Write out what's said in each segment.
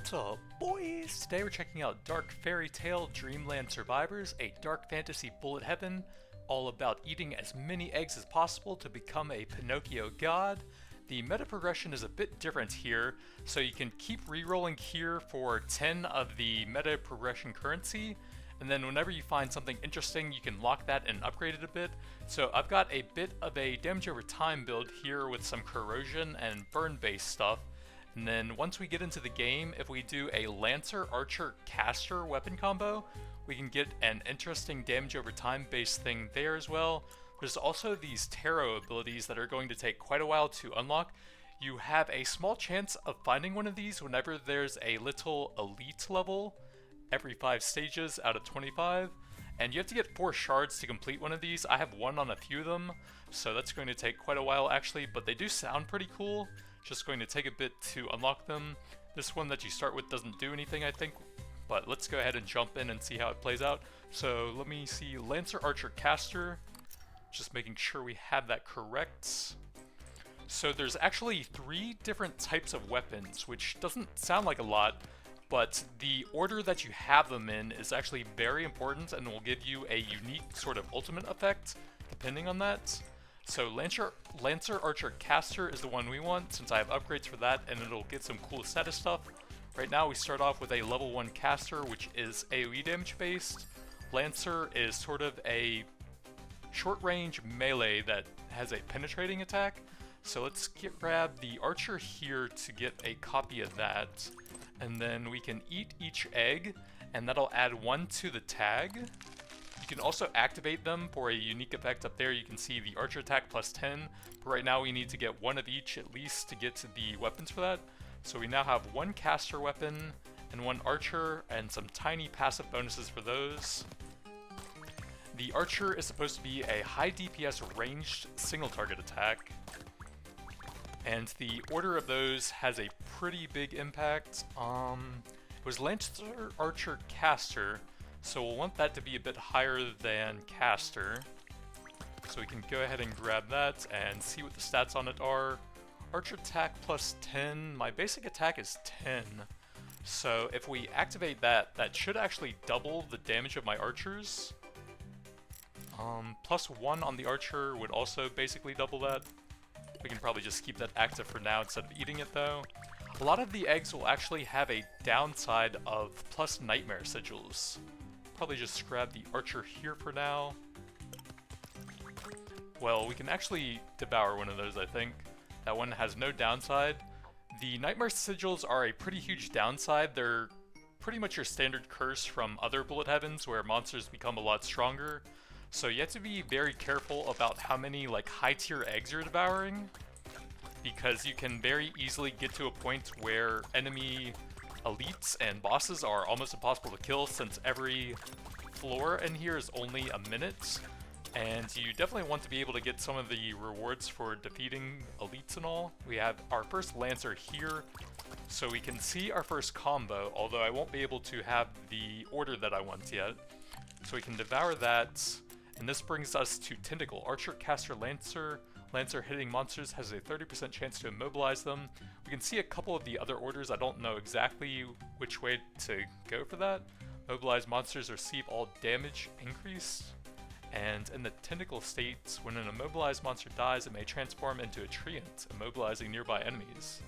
What's up, boys? Today we're checking out Dark Fairy Tale Dreamland Survivors, a dark fantasy bullet heaven, all about eating as many eggs as possible to become a Pinocchio god. The meta progression is a bit different here, so you can keep re-rolling here for 10 of the meta progression currency, and then whenever you find something interesting, you can lock that and upgrade it a bit. So I've got a bit of a damage over time build here with some corrosion and burn-based stuff. And then once we get into the game, if we do a Lancer, Archer, Caster weapon combo, we can get an interesting damage over time based thing there as well. There's also these tarot abilities that are going to take quite a while to unlock. You have a small chance of finding one of these whenever there's a little elite level every 5 stages out of 25. And you have to get 4 shards to complete one of these. I have 1 on a few of them, so that's going to take quite a while actually, but they do sound pretty cool. Just going to take a bit to unlock them. This one that you start with doesn't do anything, I think, but let's go ahead and jump in and see how it plays out. So let me see, Lancer, Archer, Caster. Just making sure we have that correct. So there's actually 3 different types of weapons, which doesn't sound like a lot, but the order that you have them in is actually very important and will give you a unique sort of ultimate effect depending on that. So Lancer, Archer, Caster is the one we want since I have upgrades for that and it'll get some cool status stuff. Right now we start off with a level 1 Caster, which is AoE damage based. Lancer is sort of a short range melee that has a penetrating attack. So let's grab the Archer here to get a copy of that. And then we can eat each egg and that'll add 1 to the tag. You can also activate them for a unique effect up there. You can see the Archer attack plus 10, but right now we need to get 1 of each at least to get to the weapons for that. So we now have 1 Caster weapon and 1 Archer and some tiny passive bonuses for those. The Archer is supposed to be a high DPS ranged single target attack, and the order of those has a pretty big impact. It was Lancer, Archer, Caster, so we'll want that to be a bit higher than Caster. So we can go ahead and grab that and see what the stats on it are. Archer attack plus 10, my basic attack is 10. So if we activate that, that should actually double the damage of my archers. Plus 1 on the Archer would also basically double that. We can probably just keep that active for now instead of eating it though. A lot of the eggs will actually have a downside of plus nightmare sigils. Probably just grab the Archer here for now. Well, we can actually devour one of those, I think. That one has no downside. The nightmare sigils are a pretty huge downside. They're pretty much your standard curse from other bullet heavens where monsters become a lot stronger. So you have to be very careful about how many like high tier eggs you're devouring, because you can very easily get to a point where enemy elites and bosses are almost impossible to kill since every floor in here is only a minute, and you definitely want to be able to get some of the rewards for defeating elites and all. We have our first Lancer here, so we can see our first combo, although I won't be able to have the order that I want yet. So we can devour that. And this brings us to Tentacle. Archer, Caster, Lancer. Lancer hitting monsters has a 30% chance to immobilize them. We can see a couple of the other orders. I don't know exactly which way to go for that. Mobilize monsters receive all damage increased. And in the Tentacle state, when an immobilized monster dies, it may transform into a treant, immobilizing nearby enemies.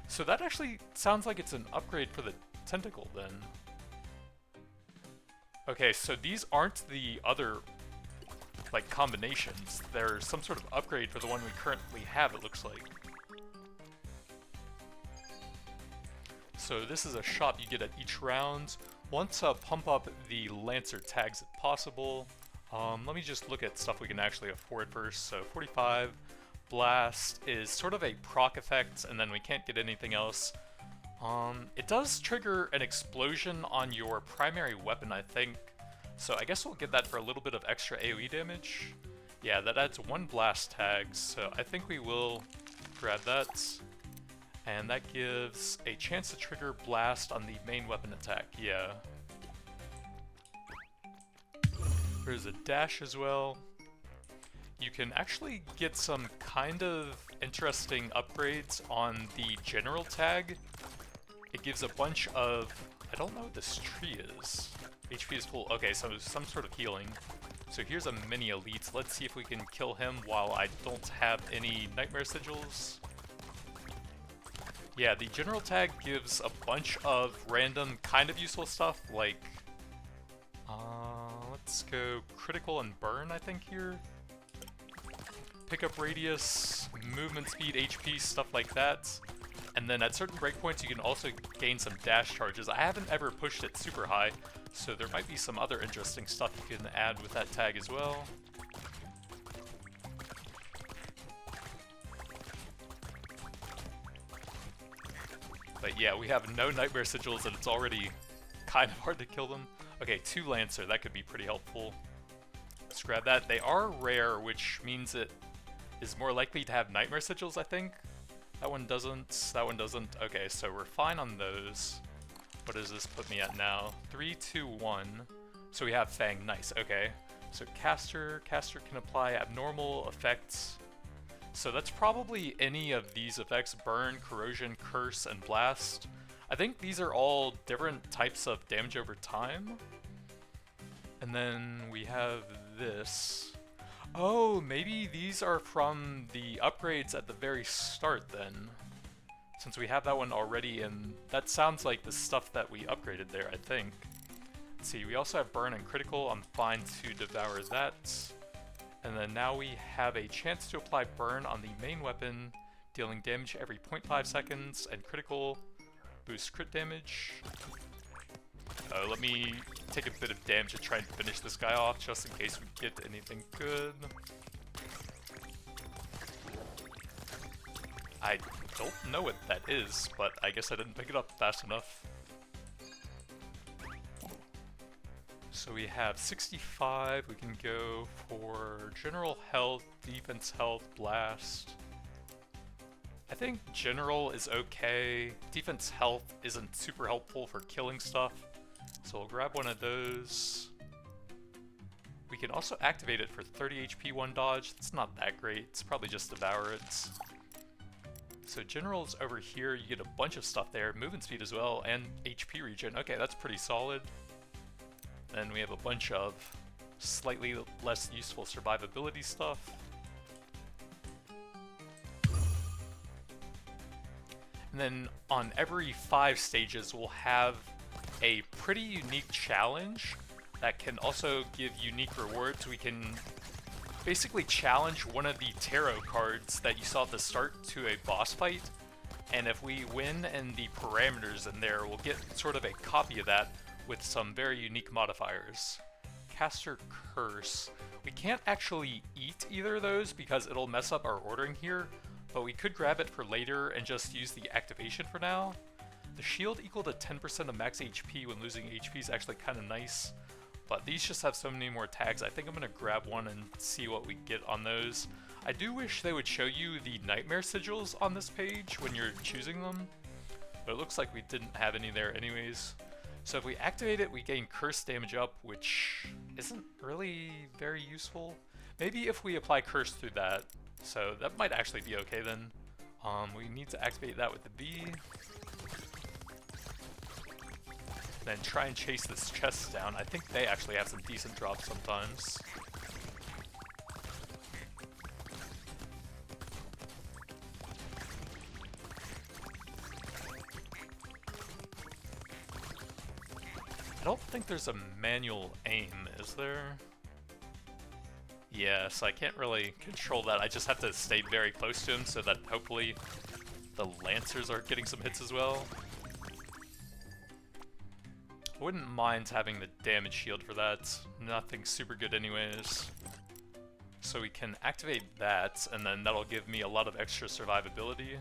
So that actually sounds like it's an upgrade for the Tentacle then. Okay, so these aren't the other, like, combinations. They're some sort of upgrade for the one we currently have, it looks like. So this is a shop you get at each round. Want to pump up the Lancer tags if possible. Let me just look at stuff we can actually afford first. So 45, Blast is sort of a proc effect, and then we can't get anything else. It does trigger an explosion on your primary weapon, I think. So I guess we'll get that for a little bit of extra AoE damage. Yeah, that adds 1 blast tag, so I think we will grab that. And that gives a chance to trigger blast on the main weapon attack, yeah. There's a dash as well. You can actually get some kind of interesting upgrades on the general tag It gives a bunch of... I don't know what this tree is. HP is full. Okay, so some sort of healing. So here's a mini elite. Let's see if we can kill him while I don't have any nightmare sigils. Yeah, the general tag gives a bunch of random kind of useful stuff, like... let's go critical and burn, I think, here. Pickup radius, movement speed, HP, stuff like that. And then at certain breakpoints you can also gain some dash charges. I haven't ever pushed it super high, so there might be some other interesting stuff you can add with that tag as well. But yeah, we have no nightmare sigils and it's already kind of hard to kill them. Okay, 2 Lancer, that could be pretty helpful. Let's grab that. They are rare, which means it is more likely to have nightmare sigils, I think. That one doesn't, that one doesn't. Okay, so we're fine on those. What does this put me at now? 3, 2, 1. So we have Fang, nice, okay. So caster can apply abnormal effects. So that's probably any of these effects: burn, corrosion, curse, and blast. I think these are all different types of damage over time. And then we have this. Oh, maybe these are from the upgrades at the very start then. Since we have that one already, and that sounds like the stuff that we upgraded there, I think. Let's see, we also have burn and critical. I'm fine to devour that. And then now we have a chance to apply burn on the main weapon, dealing damage every 0.5 seconds, and critical boost crit damage. Let me take a bit of damage to try and finish this guy off, just in case we get anything good. I don't know what that is, but I guess I didn't pick it up fast enough. So we have 65, we can go for general health, defense health, blast. I think general is okay. Defense health isn't super helpful for killing stuff, so we'll grab one of those. We can also activate it for 30 HP 1 dodge. It's not that great, it's probably just devour it. So general is over here, you get a bunch of stuff there, movement speed as well, and HP regen. Okay, that's pretty solid. Then we have a bunch of slightly less useful survivability stuff. And then on every 5 stages we'll have a pretty unique challenge that can also give unique rewards. We can basically challenge one of the tarot cards that you saw at the start to a boss fight, and if we win and the parameters in there, we'll get sort of a copy of that with some very unique modifiers. Caster Curse. We can't actually eat either of those because it'll mess up our ordering here, but we could grab it for later and just use the activation for now. The shield equal to 10% of max HP when losing HP is actually kind of nice, but these just have so many more tags. I think I'm going to grab one and see what we get on those. I do wish they would show you the nightmare sigils on this page when you're choosing them, but it looks like we didn't have any there anyways. So if we activate it, we gain curse damage up, which isn't really very useful. Maybe if we apply curse through that, so that might actually be okay then. We need to activate that with the B. Then try and chase this chest down. I think they actually have some decent drops sometimes. I don't think there's a manual aim, is there? Yeah, so I can't really control that. I just have to stay very close to him so that hopefully the Lancers are getting some hits as well. I wouldn't mind having the damage shield for that. Nothing super good anyways. So we can activate that, and then that'll give me a lot of extra survivability.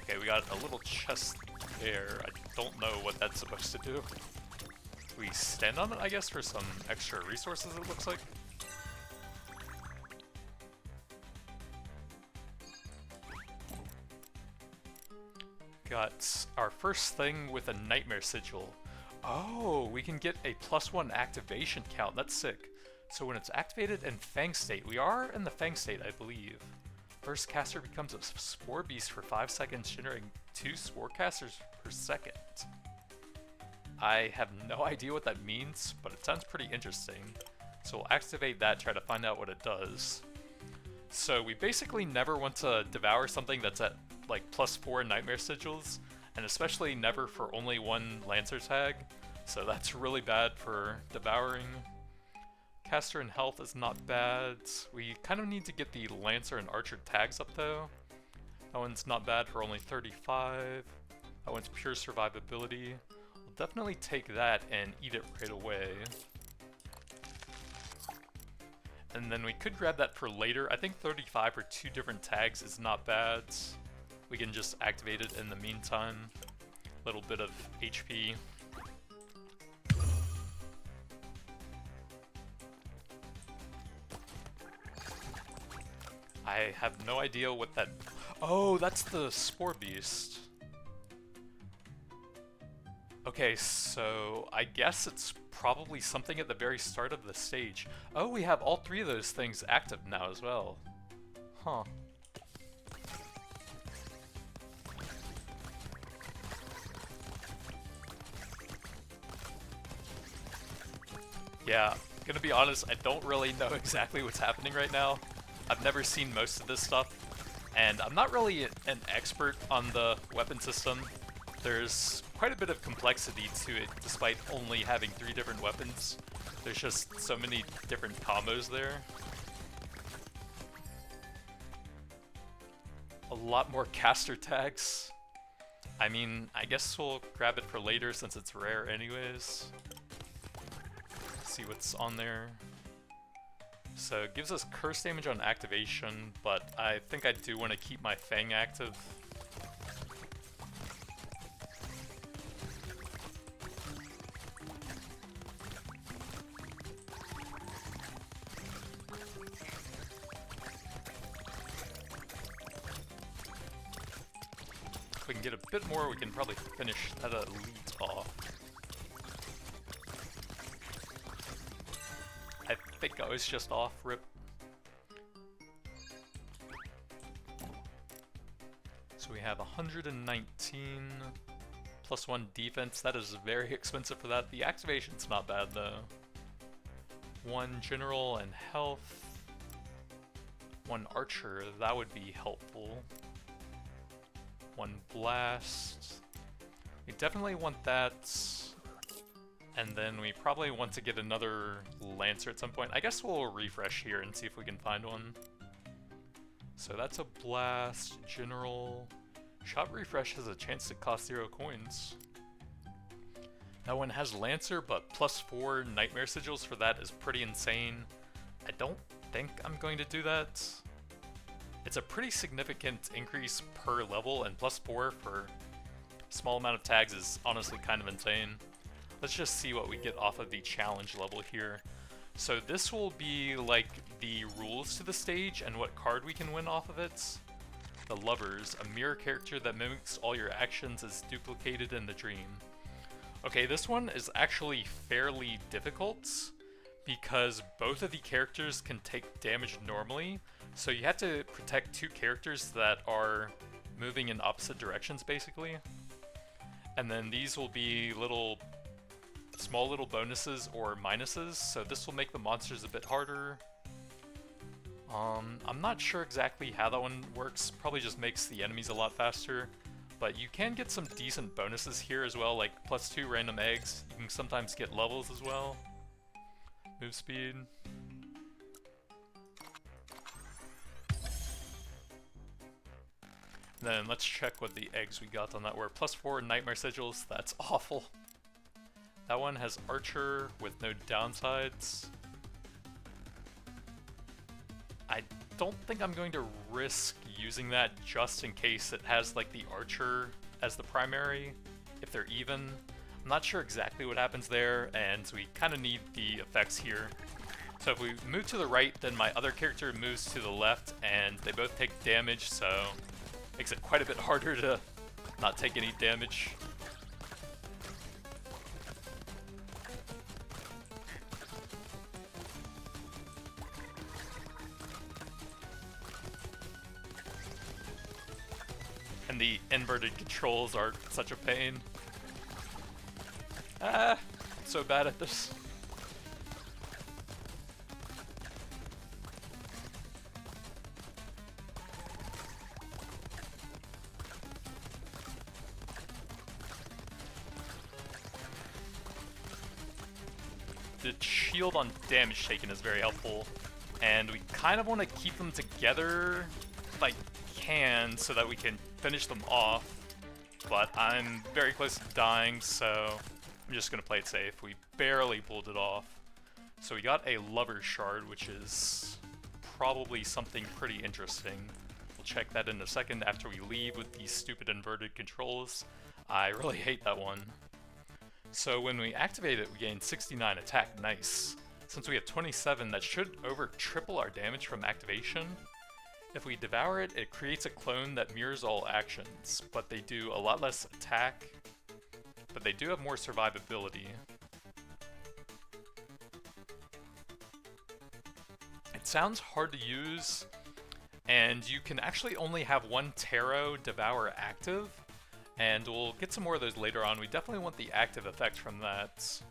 Okay, we got a little chest there. I don't know what that's supposed to do. We stand on it, I guess, for some extra resources, it looks like. Got our first thing with a Nightmare Sigil. Oh, we can get a +1 activation count. That's sick. So when it's activated in Fang state, we are in the Fang state, I believe. First caster becomes a spore beast for 5 seconds, generating 2 spore casters per second. I have no idea what that means, but it sounds pretty interesting. So we'll activate that, try to find out what it does. So we basically never want to devour something that's at like +4 nightmare sigils, and especially never for only 1 Lancer tag. So that's really bad for devouring. Caster and health is not bad. We kind of need to get the Lancer and Archer tags up though. That one's not bad for only 35. That one's pure survivability. We'll definitely take that and eat it right away. And then we could grab that for later. I think 35 for 2 different tags is not bad. We can just activate it in the meantime. A little bit of HP. I have no idea what that... Oh, that's the Spore Beast. Okay, so I guess it's probably something at the very start of the stage. Oh, we have all 3 of those things active now as well. Huh. Yeah, gonna be honest, I don't really know exactly what's happening right now. I've never seen most of this stuff, and I'm not really an expert on the weapon system. There's quite a bit of complexity to it, despite only having 3 different weapons. There's just so many different combos there. A lot more caster tags. I mean, I guess we'll grab it for later since it's rare anyways. See what's on there. So it gives us curse damage on activation, but I think I do want to keep my Fang active. If we can get a bit more, we can probably finish that elite off. I think I was just off, rip. So we have 119 plus 1 defense. That is very expensive for that. The activation's not bad though. 1 general and health. 1 archer, that would be helpful. 1 blast. We definitely want that. And then we probably want to get another Lancer at some point. I guess we'll refresh here and see if we can find one. So that's a blast, general. Shop refresh has a chance to cost 0 coins. That one has Lancer, but +4 nightmare sigils for that is pretty insane. I don't think I'm going to do that. It's a pretty significant increase per level, and +4 for a small amount of tags is honestly kind of insane. Let's just see what we get off of the challenge level here. So this will be like the rules to the stage and what card we can win off of it. The Lovers, a mirror character that mimics all your actions is duplicated in the dream. Okay, this one is actually fairly difficult because both of the characters can take damage normally. So you have to protect 2 characters that are moving in opposite directions basically. And then these will be small little bonuses or minuses, so this will make the monsters a bit harder. I'm not sure exactly how that one works, probably just makes the enemies a lot faster, but you can get some decent bonuses here as well, like +2 random eggs. You can sometimes get levels as well. Move speed. Then let's check what the eggs we got on that were. +4 nightmare sigils, that's awful. That one has Archer with no downsides. I don't think I'm going to risk using that just in case it has like the Archer as the primary, if they're even. I'm not sure exactly what happens there, and we kind of need the effects here. So if we move to the right, then my other character moves to the left, and they both take damage, so it makes it quite a bit harder to not take any damage. And the inverted controls are such a pain. Ah, so bad at this. The shield on damage taken is very helpful, and we kind of want to keep them together if I can so that we can finish them off, but I'm very close to dying, so I'm just going to play it safe. We barely pulled it off. So we got a lover shard, which is probably something pretty interesting. We'll check that in a second after we leave with these stupid inverted controls. I really hate that one. So when we activate it, we gain 69 attack, nice. Since we have 27, that should over triple our damage from activation. If we devour it, it creates a clone that mirrors all actions, but they do a lot less attack, but they do have more survivability. It sounds hard to use, and you can actually only have one tarot devour active, and we'll get some more of those later on. We definitely want the active effect from that.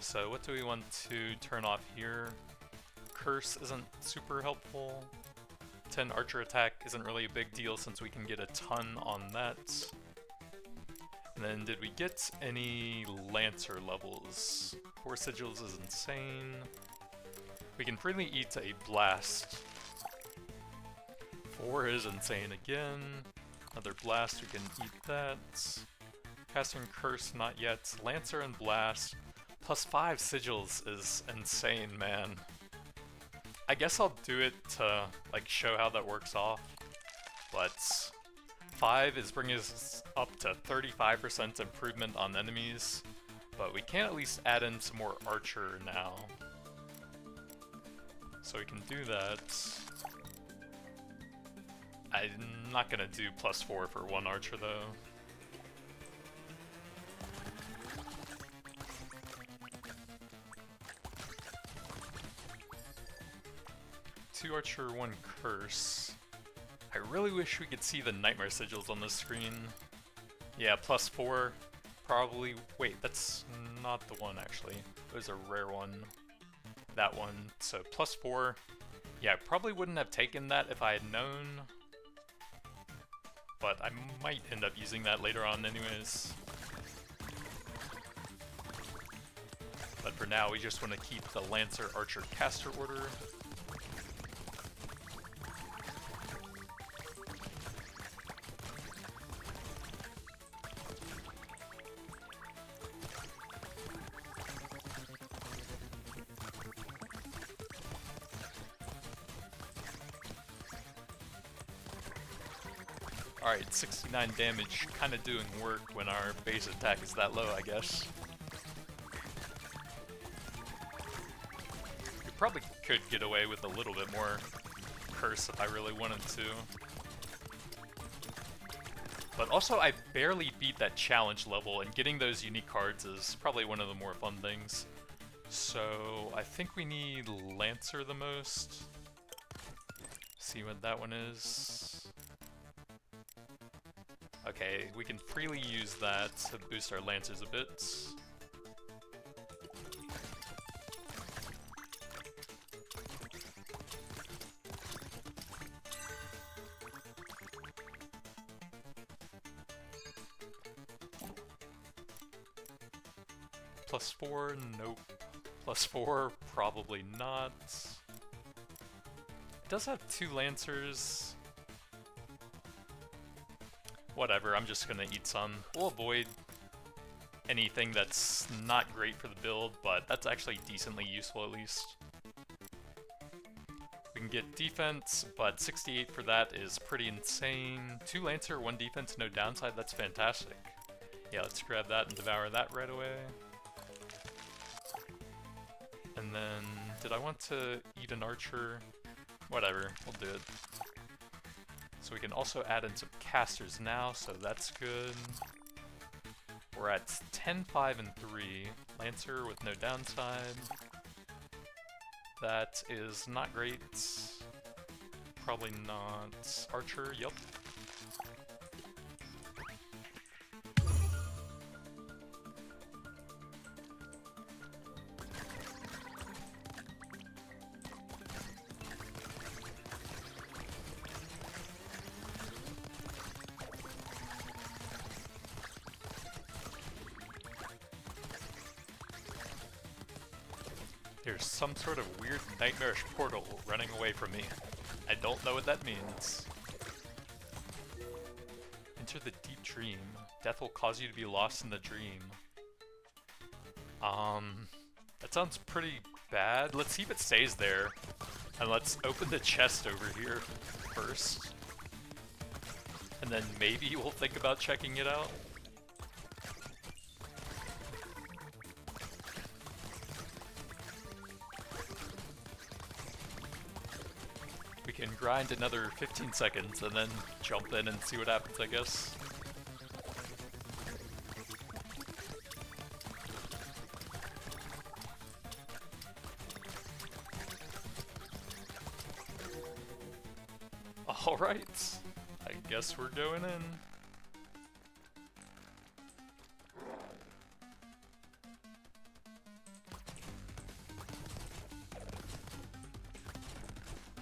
So what do we want to turn off here? Curse isn't super helpful. 10 archer attack isn't really a big deal since we can get a ton on that. And then did we get any Lancer levels? 4 sigils is insane. We can freely eat a blast. 4 is insane again. Another blast, we can eat that. Casting curse, not yet. Lancer and blast. Plus 5 sigils is insane, man. I guess I'll do it to like show how that works off. But 5 is bringing us up to 35% improvement on enemies. But we can at least add in some more archer now. So we can do that. I'm not gonna do plus 4 for 1 archer though. Two archer, 1 curse. I really wish we could see the nightmare sigils on this screen. Yeah, plus 4, probably. Wait, that's not the one actually. It was a rare one. That one. So plus 4. Yeah, I probably wouldn't have taken that if I had known. But I might end up using that later on anyways. But for now, we just want to keep the Lancer Archer caster order. Alright, 69 damage, kind of doing work when our base attack is that low, I guess. We probably could get away with a little bit more curse if I really wanted to. But also, I barely beat that challenge level, and getting those unique cards is probably one of the more fun things. So, I think we need Lancer the most. See what that one is. Okay, we can freely use that to boost our Lancers a bit. Plus 4, nope. Plus 4, probably not. It does have 2 Lancers. Whatever, I'm just gonna eat some. We'll avoid anything that's not great for the build, but that's actually decently useful at least. We can get defense, but 68 for that is pretty insane. 2 Lancer, 1 defense, no downside, that's fantastic. Yeah, let's grab that and devour that right away. And then, did I want to eat an archer? Whatever, we'll do it. So we can also add in some casters now, so that's good. We're at 10, 5, and 3. Lancer with no downside. That is not great. Probably not. Archer, yep. There's some sort of weird nightmarish portal running away from me. I don't know what that means. Enter the deep dream. Death will cause you to be lost in the dream. That sounds pretty bad. Let's see if it stays there. And let's open the chest over here first. And then maybe we'll think about checking it out. We can grind another 15 seconds and then jump in and see what happens, I guess. Alright, I guess we're going in.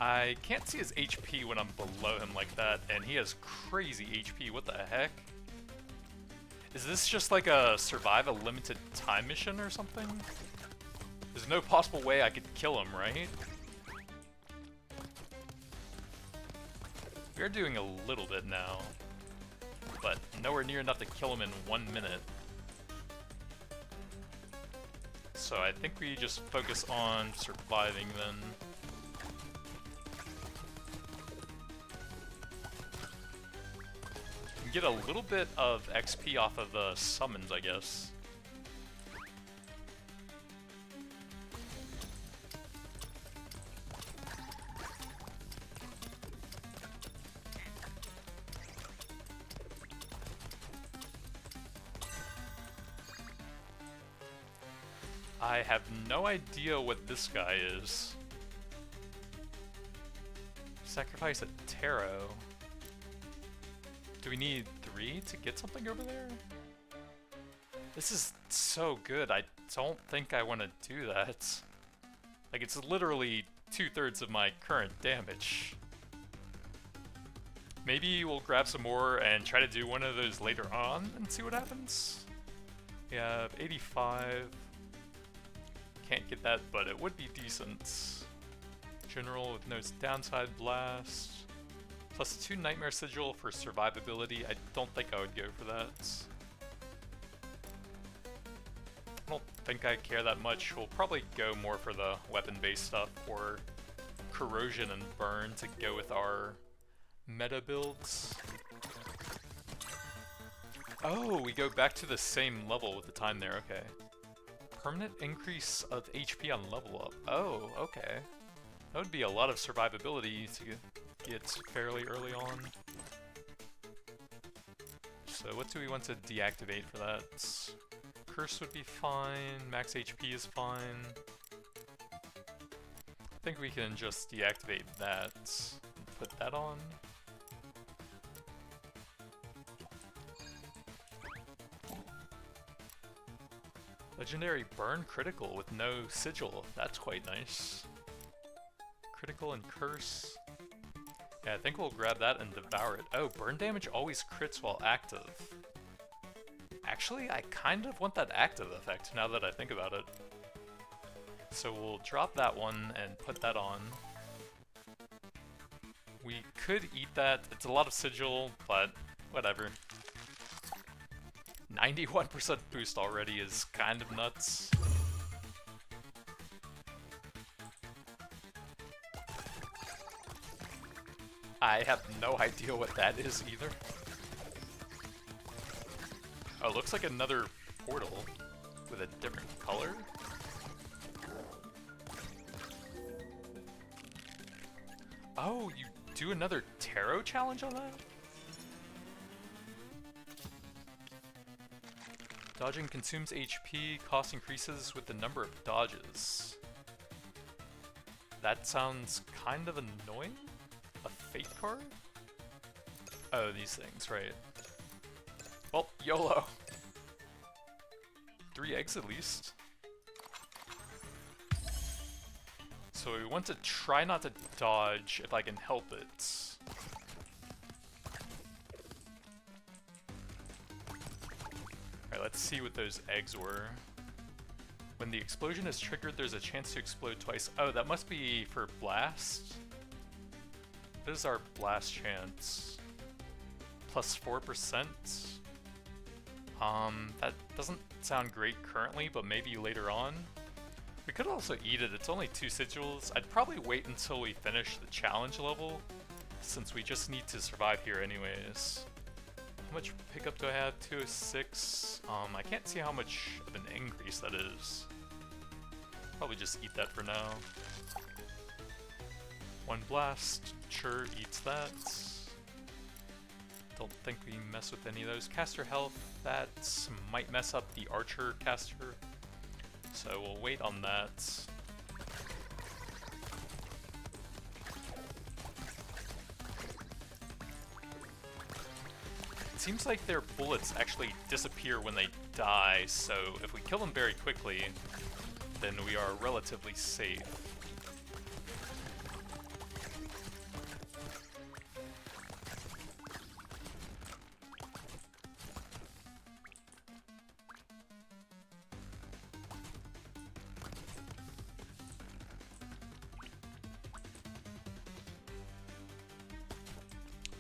I can't see his HP when I'm below him like that, and he has crazy HP, what the heck? Is this just like a survive a limited time mission or something? There's no possible way I could kill him, right? We are doing a little bit now, but nowhere near enough to kill him in 1 minute. So I think we just focus on surviving then. We can get a little bit of XP off of the summons, I guess. I have no idea what this guy is. Sacrifice a tarot. Do we need 3 to get something over there? This is so good. I don't think I want to do that. Like, it's literally 2/3 of my current damage. Maybe we'll grab some more and try to do one of those later on and see what happens. We have 85. Can't get that, but it would be decent. General with no downside blast. Plus 2 Nightmare Sigil for survivability. I don't think I would go for that. I don't think I care that much. We'll probably go more for the weapon-based stuff, or corrosion and burn to go with our meta builds. Oh, we go back to the same level with the time there, okay. Permanent increase of HP on level up. Oh, okay. That would be a lot of survivability to get fairly early on. So what do we want to deactivate for that? Curse would be fine, max HP is fine. I think we can just deactivate that and put that on. Legendary burn critical with no sigil. That's quite nice. Critical and curse. Yeah, I think we'll grab that and devour it. Oh, burn damage always crits while active. Actually, I kind of want that active effect now that I think about it. So we'll drop that one and put that on. We could eat that. It's a lot of sigil, but whatever. 91% boost already is kind of nuts. I have no idea what that is either. Oh, it looks like another portal with a different color. Oh, you do another tarot challenge on that? Dodging consumes HP, cost increases with the number of dodges. That sounds kind of annoying. A fate card? Oh, these things, right. Well, YOLO. 3 eggs at least. So we want to try not to dodge if I can help it. Alright, let's see what those eggs were. When the explosion is triggered, there's a chance to explode twice. Oh, that must be for blast. What is our blast chance? Plus 4%? That doesn't sound great currently, but maybe later on. We could also eat it, it's only 2 sigils. I'd probably wait until we finish the challenge level, since we just need to survive here anyways. How much pickup do I have? 206. I can't see how much of an increase that is. Probably just eat that for now. 1 blast, sure, eats that. Don't think we mess with any of those. Caster health, that might mess up the archer caster, so we'll wait on that. It seems like their bullets actually disappear when they die, so if we kill them very quickly, then we are relatively safe.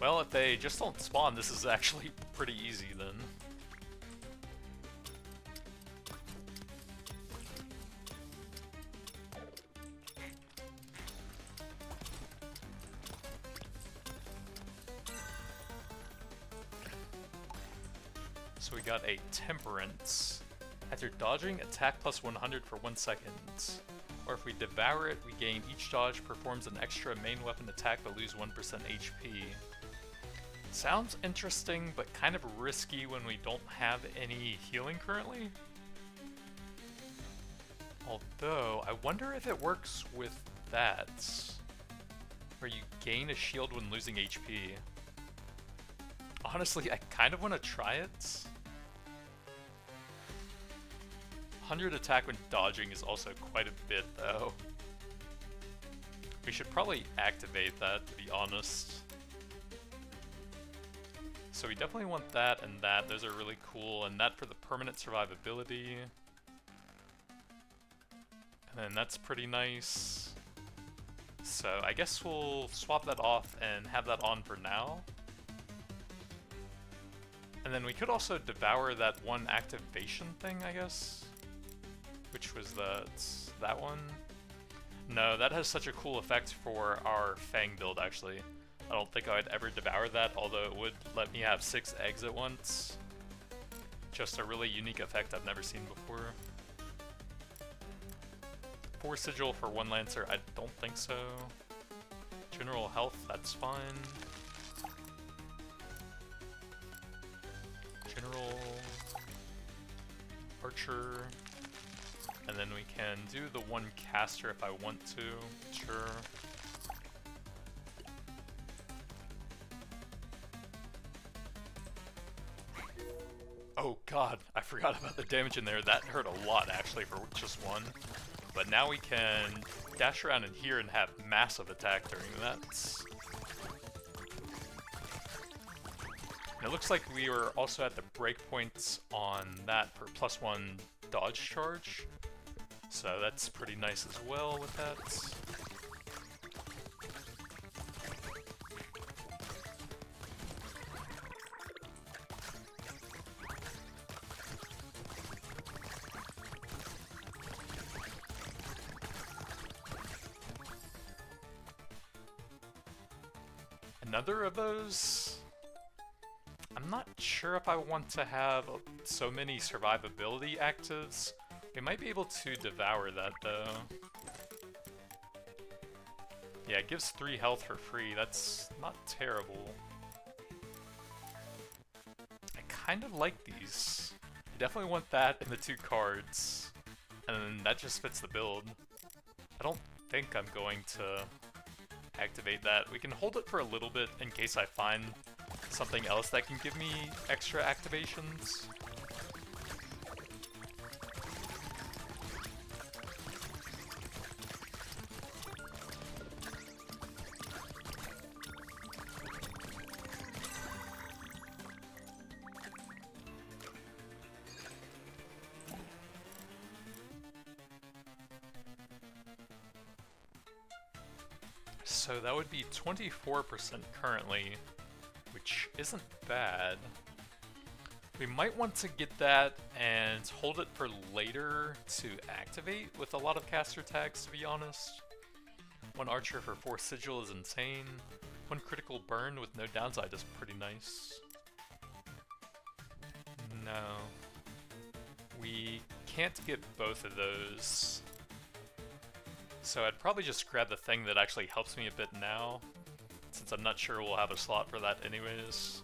Well, if they just don't spawn, this is actually pretty easy then. So we got a Temperance. After dodging, attack plus 100 for 1 second. Or if we devour it, we gain each dodge performs an extra main weapon attack but lose 1% HP. Sounds interesting, but kind of risky when we don't have any healing currently. Although, I wonder if it works with that, where you gain a shield when losing HP. Honestly, I kind of want to try it. 100 attack when dodging is also quite a bit, though. We should probably activate that, to be honest. So we definitely want that and that. Those are really cool, and that for the permanent survivability. And then that's pretty nice. So I guess we'll swap that off and have that on for now. And then we could also devour that one activation thing, I guess. Which was that one? No, that has such a cool effect for our Fang build, actually. I don't think I'd ever devour that, although it would let me have 6 eggs at once. Just a really unique effect I've never seen before. 4 sigil for 1 lancer, I don't think so. General health, that's fine. General... Archer... And then we can do the 1 caster if I want to, sure. Oh god, I forgot about the damage in there. That hurt a lot actually for just 1. But now we can dash around in here and have massive attack during that. And it looks like we were also at the breakpoints on that for +1 dodge charge. So that's pretty nice as well with that. Another of those? I'm not sure if I want to have so many survivability actives. We might be able to devour that though. Yeah, it gives 3 health for free. That's not terrible. I kind of like these. I definitely want that and the 2 cards. And then that just fits the build. I don't think I'm going to activate that. We can hold it for a little bit in case I find something else that can give me extra activations. So that would be 24% currently, which isn't bad. We might want to get that and hold it for later to activate with a lot of caster tags, to be honest. 1 archer for 4 sigil is insane. 1 critical burn with no downside is pretty nice. No. We can't get both of those. So I'd probably just grab the thing that actually helps me a bit now, since I'm not sure we'll have a slot for that anyways.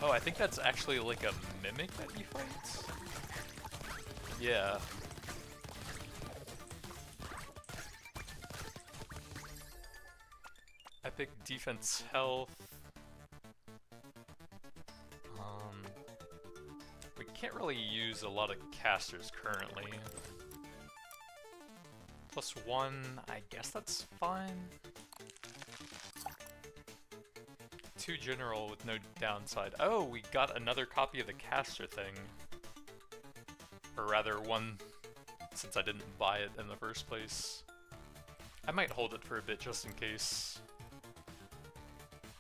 Oh, I think that's actually like a mimic that he fights? Yeah. Epic defense health. We can't really use a lot of casters currently. +1, I guess that's fine. 2 general with no downside. Oh, we got another copy of the caster thing. Or rather, one, since I didn't buy it in the first place. I might hold it for a bit just in case.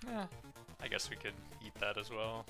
I guess we could eat that as well.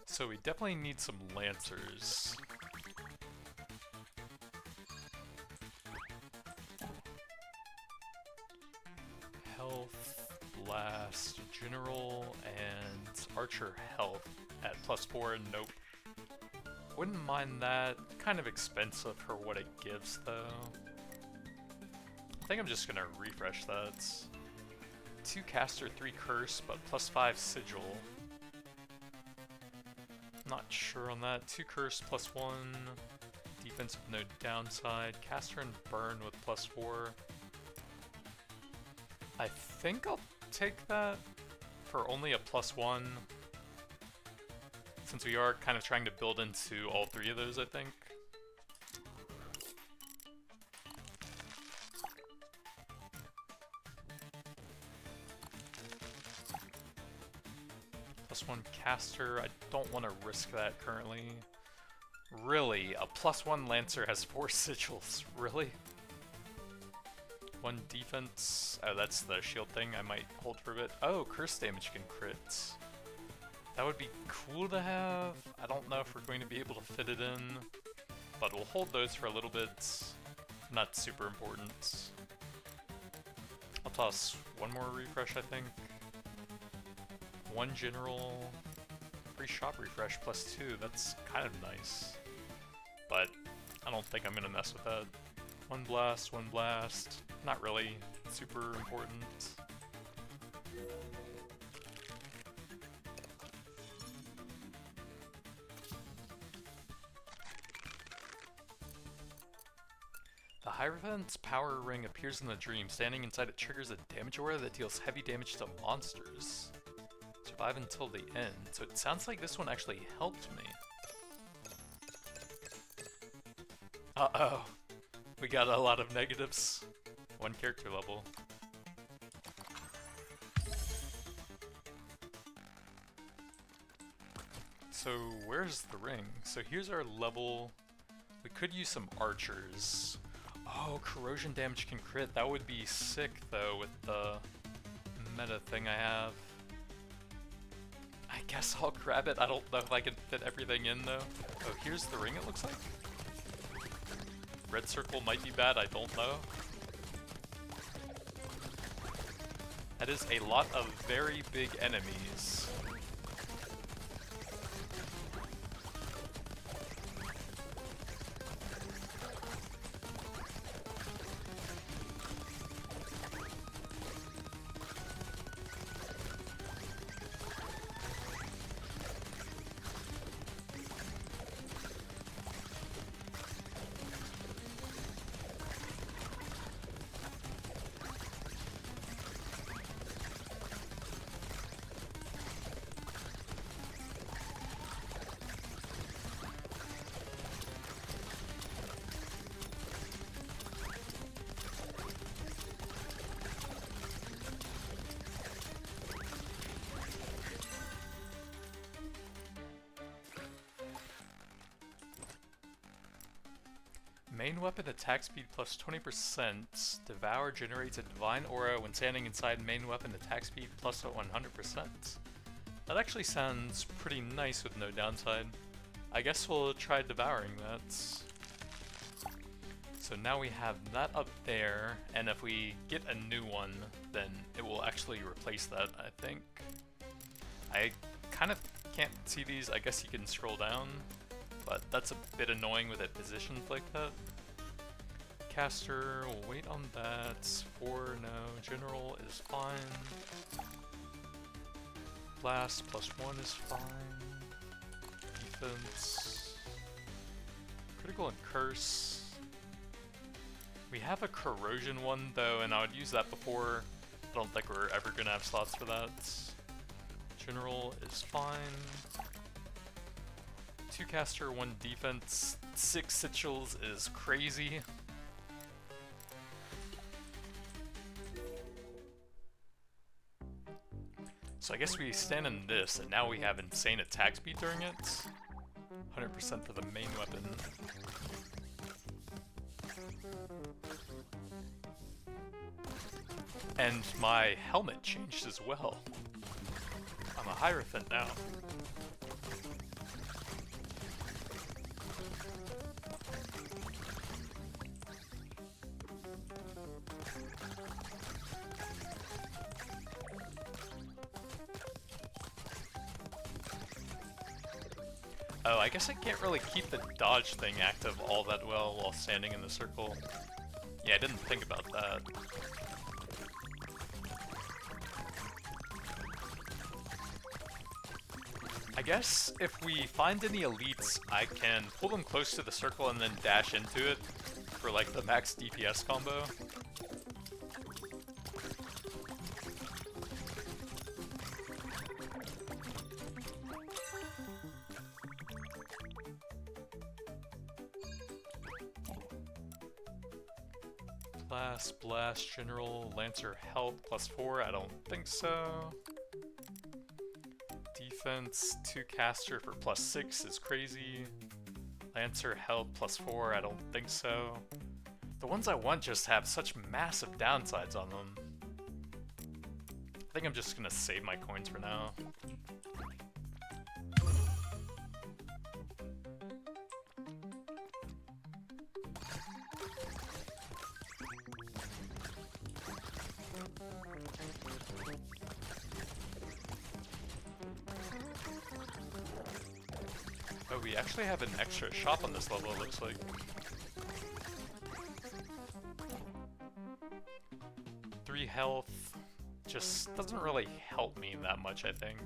So we definitely need some lancers. Health, blast, general, and archer health at +4, nope. Wouldn't mind that. Kind of expensive for what it gives though. I think I'm just gonna refresh that. 2 caster, 3 curse, but +5 sigil. Not sure on that. 2 curse +1, defense with no downside, caster and burn with +4. I think I'll take that for only a +1, since we are kind of trying to build into all 3 of those, I think. +1 caster, I don't want to risk that currently. Really? A +1 lancer has 4 sigils, really? 1 defense, oh that's the shield thing, I might hold for a bit. Oh, curse damage can crit. That would be cool to have. I don't know if we're going to be able to fit it in, but we'll hold those for a little bit. Not super important. I'll toss 1 more refresh, I think. 1 general, free shop refresh +2, that's kind of nice. But I don't think I'm gonna mess with that. 1 blast, not really super important. The Hierophant's power ring appears in the dream. Standing inside it triggers a damage aura that deals heavy damage to monsters. Survive until the end. So it sounds like this one actually helped me. Uh-oh. We got a lot of negatives. 1 character level. So where's the ring? So here's our level. We could use some archers. Oh, corrosion damage can crit. That would be sick though with the meta thing I have. I guess I'll grab it. I don't know if I can fit everything in though. Oh, here's the ring it looks like. Red circle might be bad, I don't know. That is a lot of very big enemies. Main weapon attack speed plus 20%. Devour generates a divine aura when standing inside main weapon attack speed plus 100%. That actually sounds pretty nice with no downside. I guess we'll try devouring that. So now we have that up there, and if we get a new one, then it will actually replace that, I think. I kind of can't see these. I guess you can scroll down, but that's a bit annoying with it positioned like that. Caster, we'll wait on that. 4, no. General is fine. Blast plus 1 is fine. Defense. Critical and curse. We have a corrosion one though, and I would use that before. I don't think we're ever gonna have slots for that. General is fine. 2 caster, 1 defense. 6 sigils is crazy. So I guess we stand in this, and now we have insane attack speed during it. 100% for the main weapon. And my helmet changed as well. I'm a Hierophant now. Oh, I guess I can't really keep the dodge thing active all that well while standing in the circle. Yeah, I didn't think about that. I guess if we find any elites, I can pull them close to the circle and then dash into it for like the max DPS combo. Blast, General, Lancer, Health, +4, I don't think so. Defense, 2 caster for +6 is crazy. Lancer, Health, +4, I don't think so. The ones I want just have such massive downsides on them. I think I'm just gonna save my coins for now. Oh, we actually have an extra shop on this level, it looks like. 3 health just doesn't really help me that much, I think.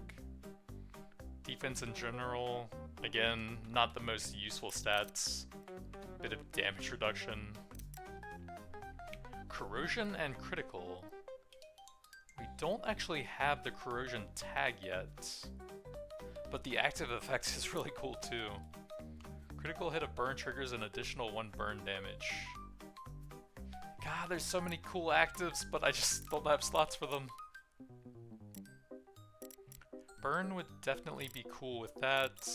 Defense in general, again, not the most useful stats. Bit of damage reduction. Corrosion and critical. We don't actually have the corrosion tag yet. But the active effect is really cool too. Critical hit of burn triggers an additional 1 burn damage. God, there's so many cool actives, but I just don't have slots for them. Burn would definitely be cool with that.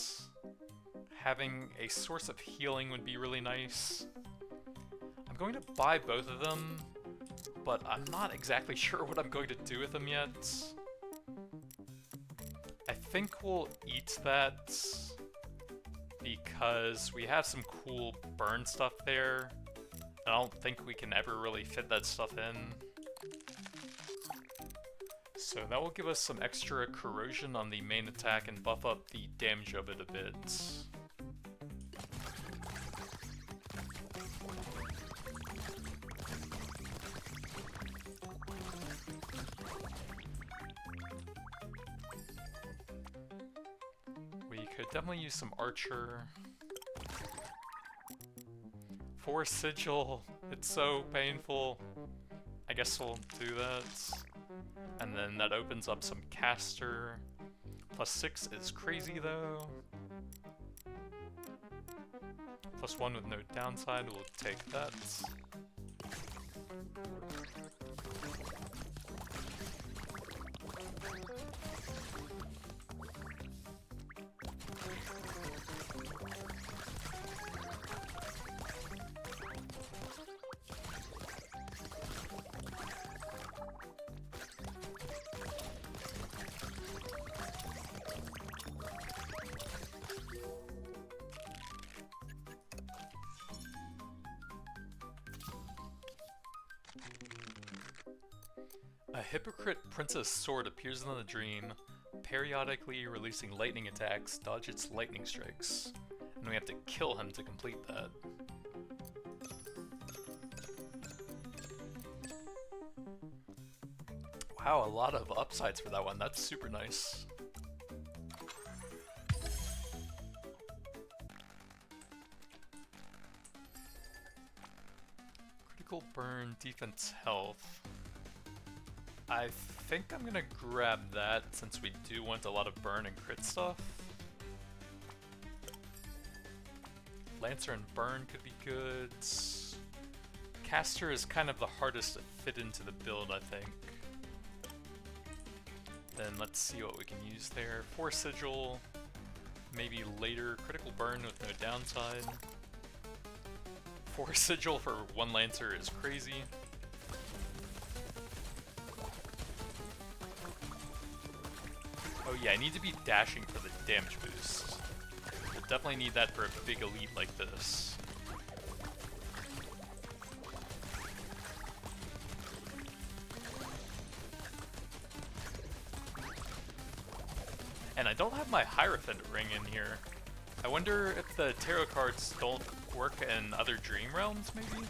Having a source of healing would be really nice. I'm going to buy both of them, but I'm not exactly sure what I'm going to do with them yet. I think we'll eat that because we have some cool burn stuff there. I don't think we can ever really fit that stuff in. So that will give us some extra corrosion on the main attack and buff up the damage of it a bit. We could definitely use some archer. 4 sigil, it's so painful. I guess we'll do that. And then that opens up some caster. +6 is crazy though. +1 with no downside, we'll take that. A hypocrite princess sword appears in the dream, periodically releasing lightning attacks, dodge its lightning strikes. And we have to kill him to complete that. Wow, a lot of upsides for that one, that's super nice. Critical burn, defense, health. I think I'm gonna grab that since we do want a lot of burn and crit stuff. Lancer and burn could be good. Caster is kind of the hardest to fit into the build, I think. Then let's see what we can use there. 4 sigil, maybe later. Critical burn with no downside. 4 sigil for 1 lancer is crazy. Oh yeah, I need to be dashing for the damage boost. We'll definitely need that for a big elite like this. And I don't have my Hierophant ring in here. I wonder if the tarot cards don't work in other dream realms, maybe?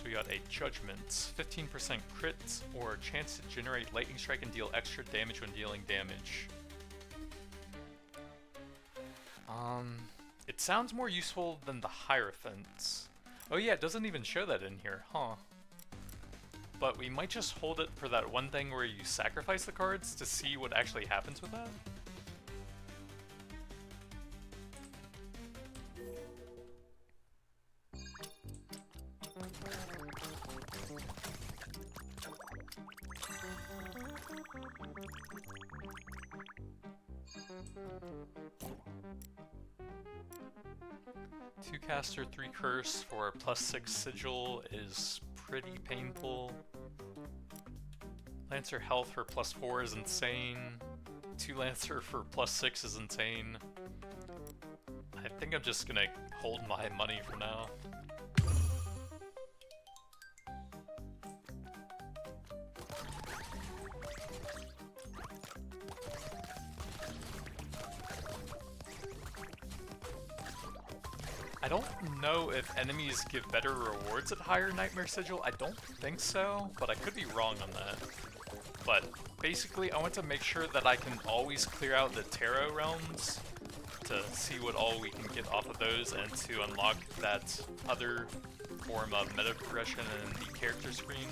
We got a Judgment, 15% crit, or chance to generate lightning strike and deal extra damage when dealing damage. It sounds more useful than the Hierophant. Oh yeah, it doesn't even show that in here, huh? But we might just hold it for that one thing where you sacrifice the cards to see what actually happens with that. Two caster, 3 curse for +6 sigil is pretty painful. Lancer health for +4 is insane. 2 lancer for +6 is insane. I think I'm just gonna hold my money for now. I don't know if enemies give better rewards at higher Nightmare Sigil. I don't think so, but I could be wrong on that. But basically, I want to make sure that I can always clear out the Tarot realms to see what all we can get off of those and to unlock that other form of meta progression in the character screen.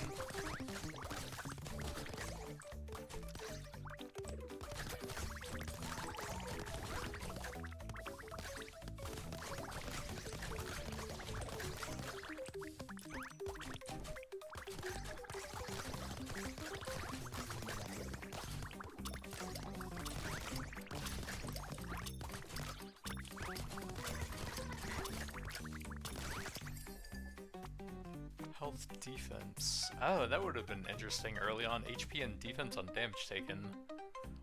Health, defense. Oh, that would have been interesting early on. HP and defense on damage taken.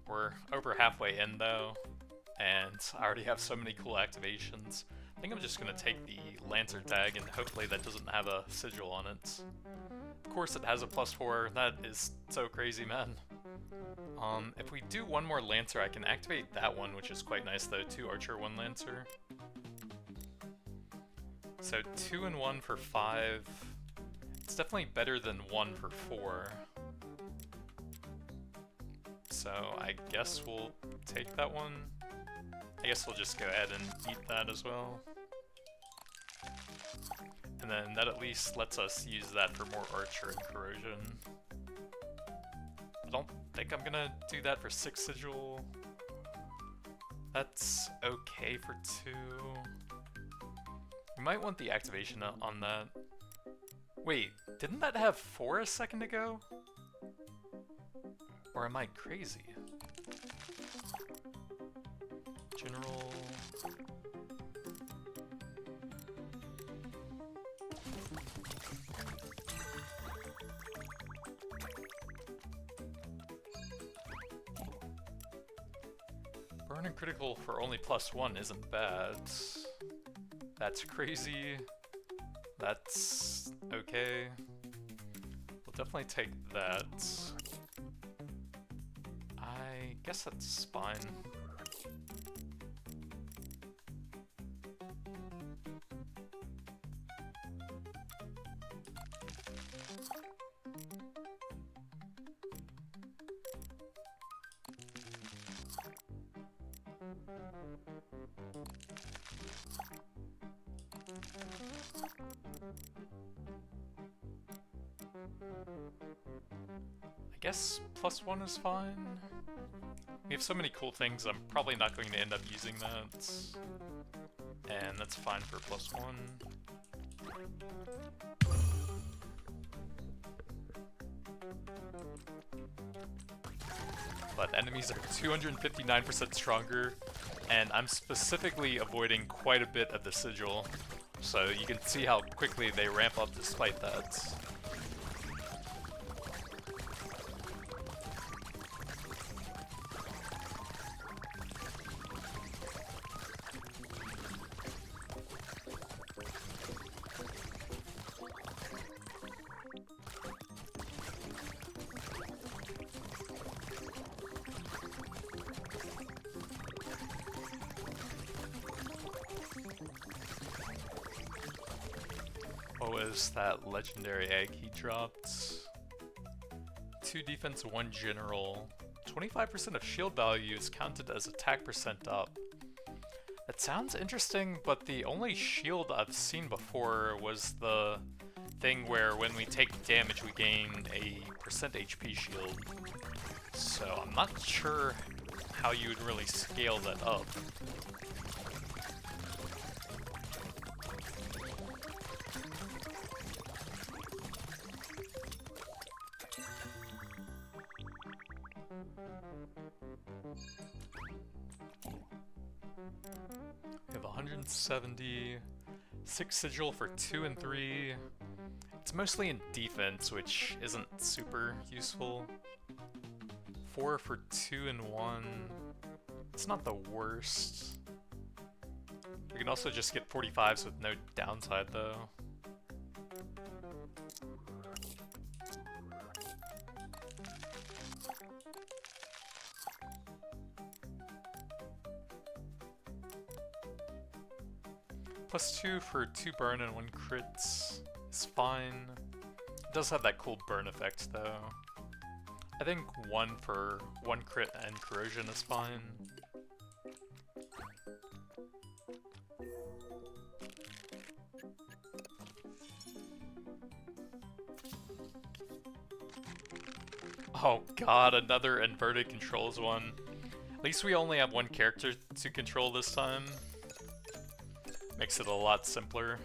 We're over halfway in though, and I already have so many cool activations. I think I'm just gonna take the Lancer tag and hopefully that doesn't have a sigil on it. Of course it has a +4, that is so crazy, man. If we do one more Lancer, I can activate that one, which is quite nice though, 2 Archer, 1 Lancer. So 2 and 1 for 5. It's definitely better than 1 for 4. So I guess we'll take that one. I guess we'll just go ahead and eat that as well. And then that at least lets us use that for more Archer and Corrosion. I don't think I'm gonna do that for 6 Sigil. That's okay for 2. We might want the activation on that. Wait, didn't that have 4 a second ago? Or am I crazy? General... Burn and critical for only +1 isn't bad. That's crazy. That's okay. We'll definitely take that. I guess that's fine. I guess +1 is fine. We have so many cool things, I'm probably not going to end up using that. And that's fine for +1. But enemies are 259% stronger, and I'm specifically avoiding quite a bit of the sigil, so you can see how quickly they ramp up despite that. What was that legendary egg he dropped? 2 defense, 1 general. 25% of shield value is counted as attack % up. That sounds interesting, but the only shield I've seen before was the thing where when we take damage we gain a % HP shield. So I'm not sure how you would really scale that up. We have 170, 6 sigil for 2 and 3. It's mostly in defense, which isn't super useful. 4 for 2 and 1. It's not the worst. We can also just get 45s with no downside though. +2 for 2 burn and 1 crits is fine. It does have that cool burn effect though. I think 1 for 1 crit and corrosion is fine. Oh god, another inverted controls one. At least we only have 1 character to control this time. Makes it a lot simpler.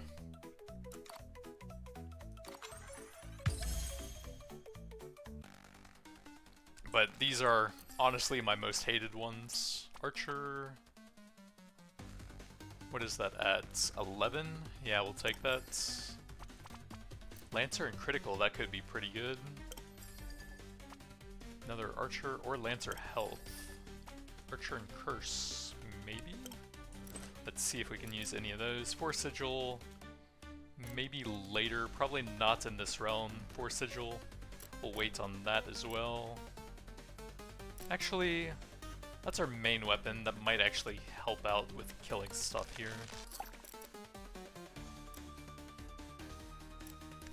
But these are honestly my most hated ones. Archer... What is that at? 11? Yeah, we'll take that. Lancer and critical, that could be pretty good. Another Archer or Lancer health. Archer and curse, maybe? The Let's see if we can use any of those. 4 sigil, maybe later, probably not in this realm. 4 sigil, we'll wait on that as well. Actually, that's our main weapon. That might actually help out with killing stuff here.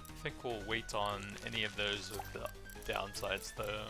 I think we'll wait on any of those with the downsides though.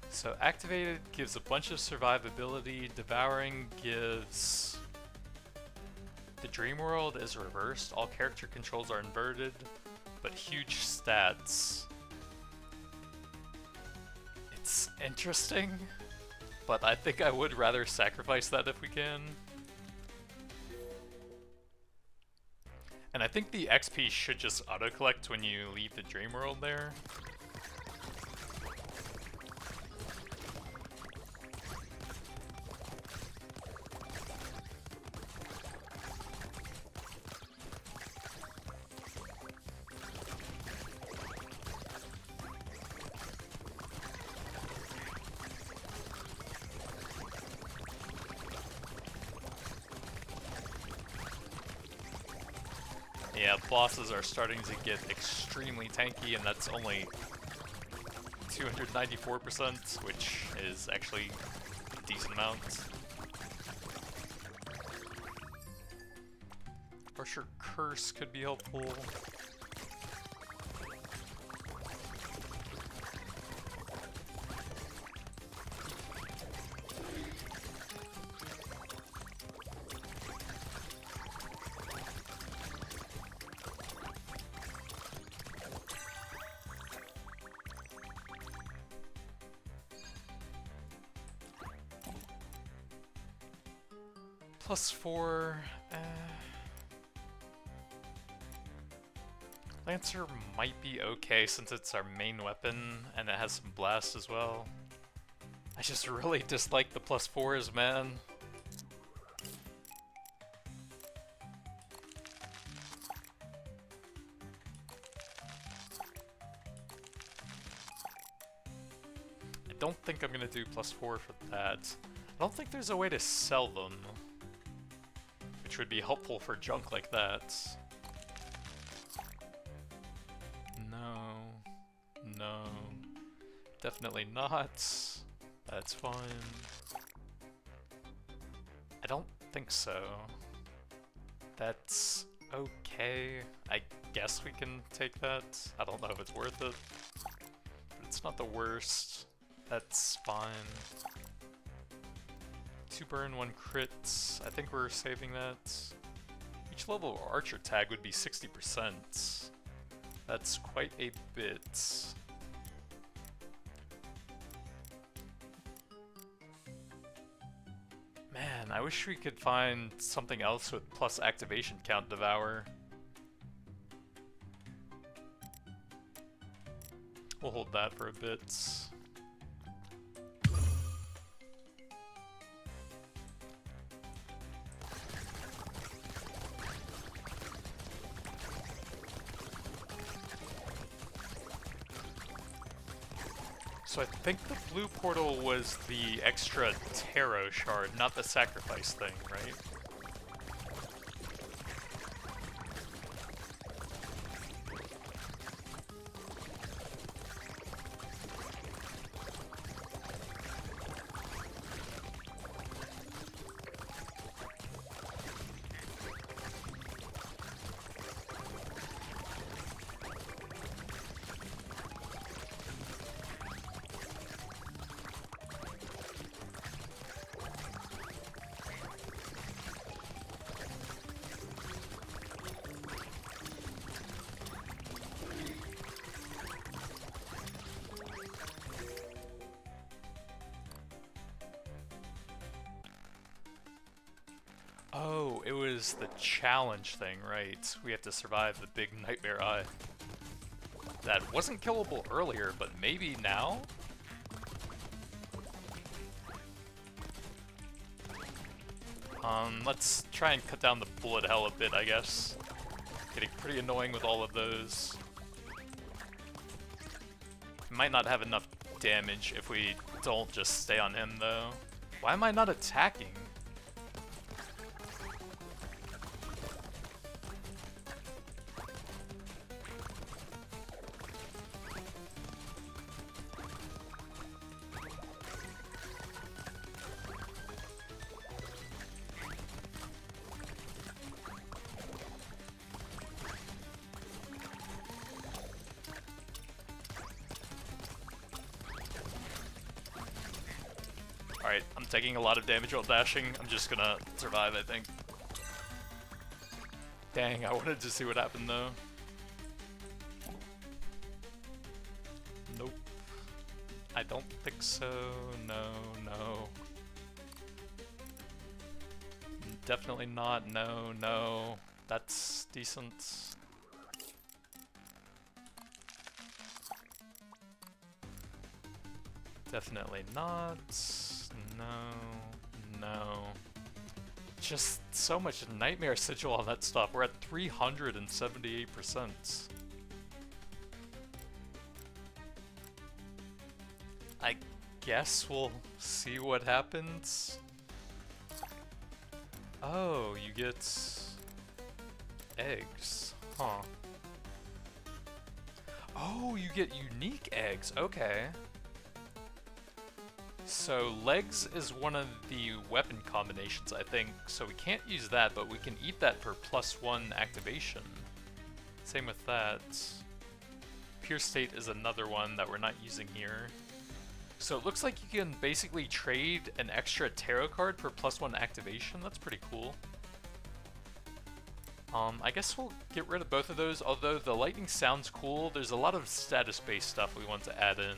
So activated gives a bunch of survivability, devouring gives... The dream world is reversed, all character controls are inverted, but huge stats. It's interesting, but I think I would rather sacrifice that if we can. And I think the XP should just auto-collect when you leave the dream world there. Yeah, bosses are starting to get extremely tanky, and that's only 294%, which is actually a decent amount. Harsher Curse could be helpful. +4, Lancer might be okay since it's our main weapon and it has some blast as well. I just really dislike the +4s, man. I don't think I'm gonna do +4 for that. I don't think there's a way to sell them, which would be helpful for junk like that. No, definitely not. That's fine. I don't think so. That's okay. I guess we can take that. I don't know if it's worth it, but it's not the worst. That's fine. 2 burn, 1 crit. I think we're saving that. Each level of archer tag would be 60%. That's quite a bit. Man, I wish we could find something else with plus activation count devour. We'll hold that for a bit. So I think the blue portal was the extra tarot shard, not the sacrifice thing, right? is the challenge thing, right? We have to survive the big nightmare eye. That wasn't killable earlier, but maybe now? Let's try and cut down the bullet hell a bit, I guess. Getting pretty annoying with all of those. Might not have enough damage if we don't just stay on him, though. Why am I not attacking? Alright, I'm taking a lot of damage while dashing. I'm just gonna survive, I think. Dang, I wanted to see what happened though. Nope. I don't think so. No, no. Definitely not. No, no. That's decent. Definitely not. No, no. Just so much nightmare sigil on that stuff. We're at 378%. I guess we'll see what happens. Oh, you get eggs. Huh. Oh, you get unique eggs. Okay. So legs is one of the weapon combinations, I think, so we can't use that, but we can eat that for +1 activation. Same with that. Pure State is another one that we're not using here. So it looks like you can basically trade an extra tarot card for +1 activation. That's pretty cool. I guess we'll get rid of both of those, although the lightning sounds cool. There's a lot of status-based stuff we want to add in.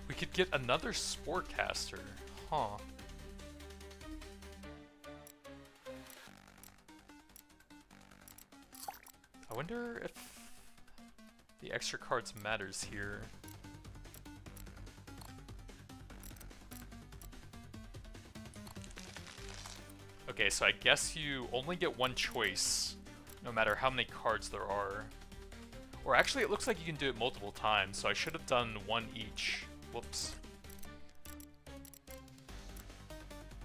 We could get another Sporecaster, huh? I wonder if the extra cards matters here. Okay, so I guess you only get one choice, no matter how many cards there are. Or actually, it looks like you can do it multiple times, so I should have done one each. Whoops.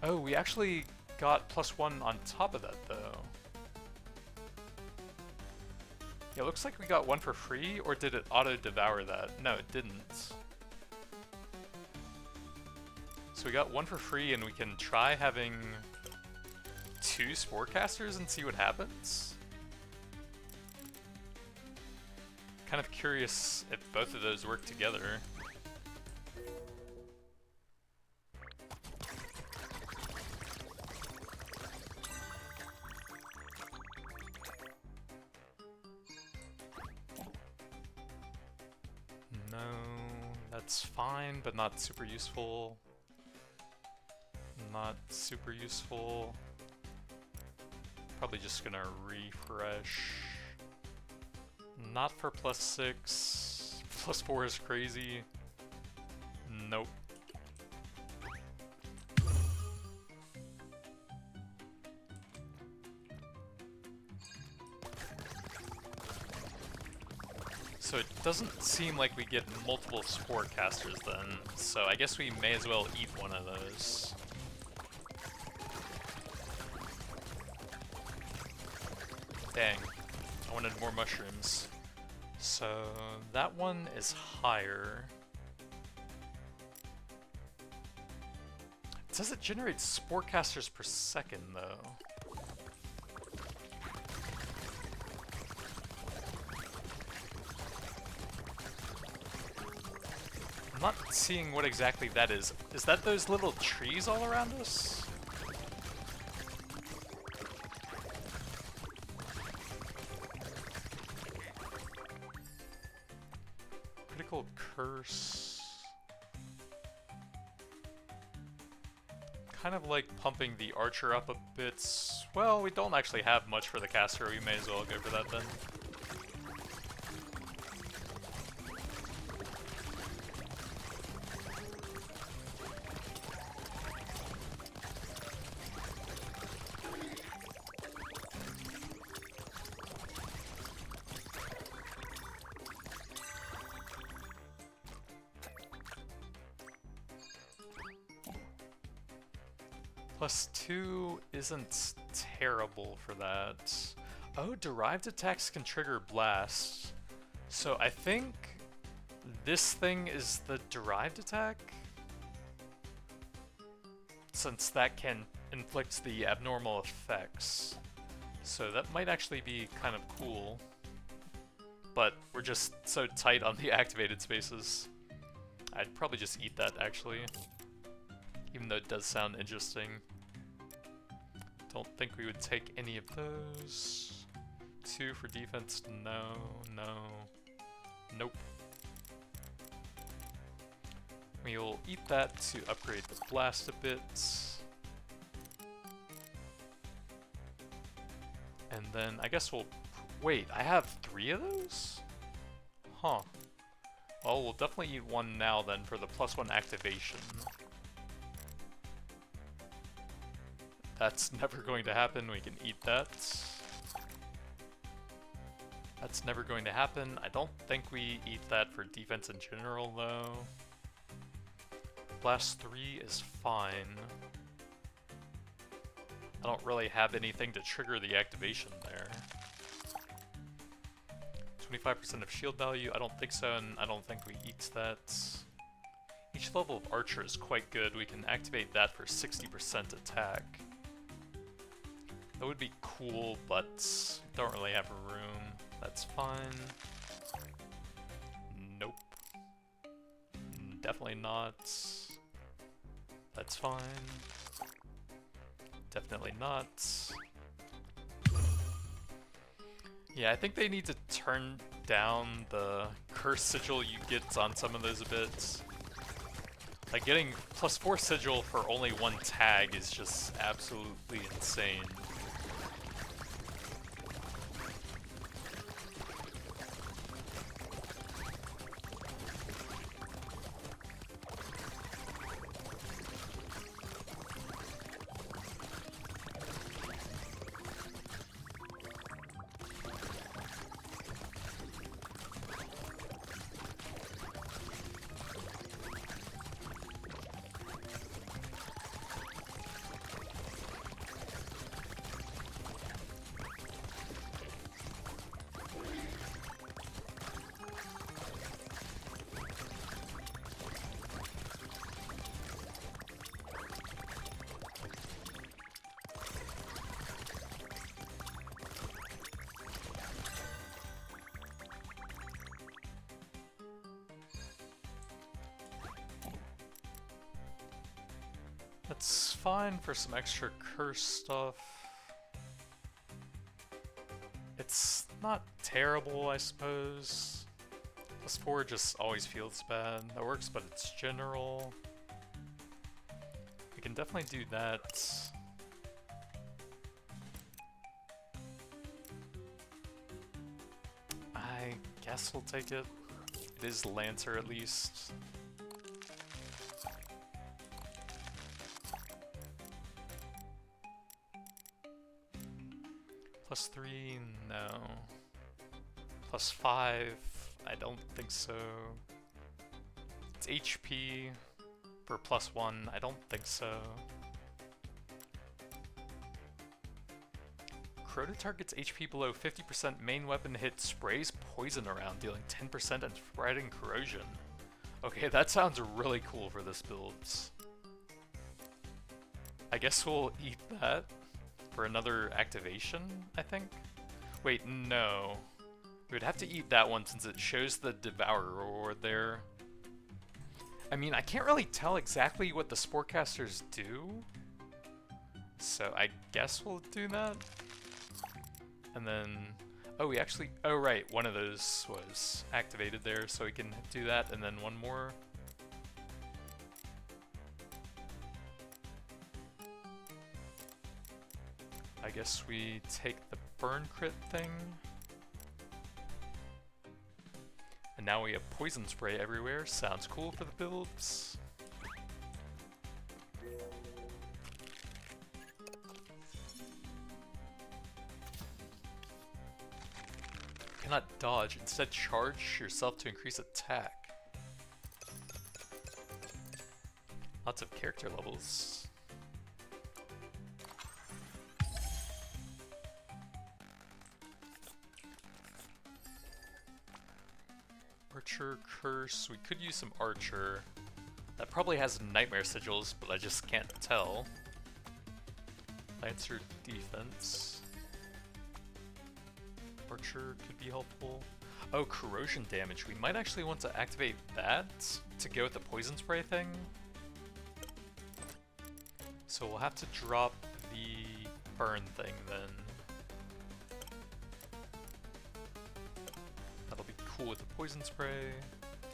Oh, we actually got +1 on top of that, though. Yeah, it looks like we got one for free, or did it auto-devour that? No, it didn't. So we got one for free, and we can try having 2 Sporecasters and see what happens? Kind of curious if both of those work together. No, that's fine, but not super useful. Not super useful. Probably just gonna refresh. Not for +6. +4 is crazy. Nope. So it doesn't seem like we get multiple Sporecasters then, so I guess we may as well eat one of those. Dang, I wanted more mushrooms. So that one is higher. It says it generates Sporecasters per second though. I'm not seeing what exactly that is. Is that those little trees all around us? Critical curse. kind of like pumping the archer up a bit. Well, we don't actually have much for the caster, we may as well go for that then. +2 isn't terrible for that. Oh, derived attacks can trigger blast. So I think this thing is the derived attack? Since that can inflict the abnormal effects. So that might actually be kind of cool. But we're just so tight on the activated spaces. I'd probably just eat that actually. Even though it does sound interesting. Don't think we would take any of those. 2 for defense, no, no, nope. We'll eat that to upgrade the blast a bit. And then I guess we'll... Wait, I have 3 of those? Huh. Well, we'll definitely eat 1 now then for the +1 activation. That's never going to happen, we can eat that. That's never going to happen. I don't think we eat that for defense in general, though. Blast 3 is fine. I don't really have anything to trigger the activation there. 25% of shield value, I don't think so, and I don't think we eat that. Each level of archer is quite good. We can activate that for 60% attack. That would be cool, but don't really have room. That's fine. Nope. Definitely not. That's fine. Definitely not. Yeah, I think they need to turn down the curse sigil you get on some of those a bit. Like getting +4 sigil for only 1 tag is just absolutely insane. That's fine for some extra curse stuff. It's not terrible, I suppose. +4 just always feels bad. That works, but it's general. We can definitely do that. I guess we'll take it. It is Lancer at least. +3, no. +5, I don't think so. It's HP for +1, I don't think so. Crota targets HP below 50%, main weapon hit sprays poison around, dealing 10% and spreading corrosion. Okay, that sounds really cool for this build. I guess we'll eat that. For another activation, I think? Wait, no. We would have to eat that one since it shows the Devourer reward there. I mean, I can't really tell exactly what the Sporecasters do. So I guess we'll do that. And then... Oh, we actually... Oh, right. One of those was activated there, so we can do that. And then one more. guess we take the burn crit thing. And now we have poison spray everywhere. Sounds cool for the builds. Cannot dodge, instead charge yourself to increase attack. Lots of character levels. Archer, Curse, we could use some Archer. That probably has Nightmare Sigils, but I just can't tell. Lancer, Defense. Archer could be helpful. Oh, corrosion damage. We might actually want to activate that to go with the poison spray thing. So we'll have to drop the burn thing then. That'll be cool with the poison spray.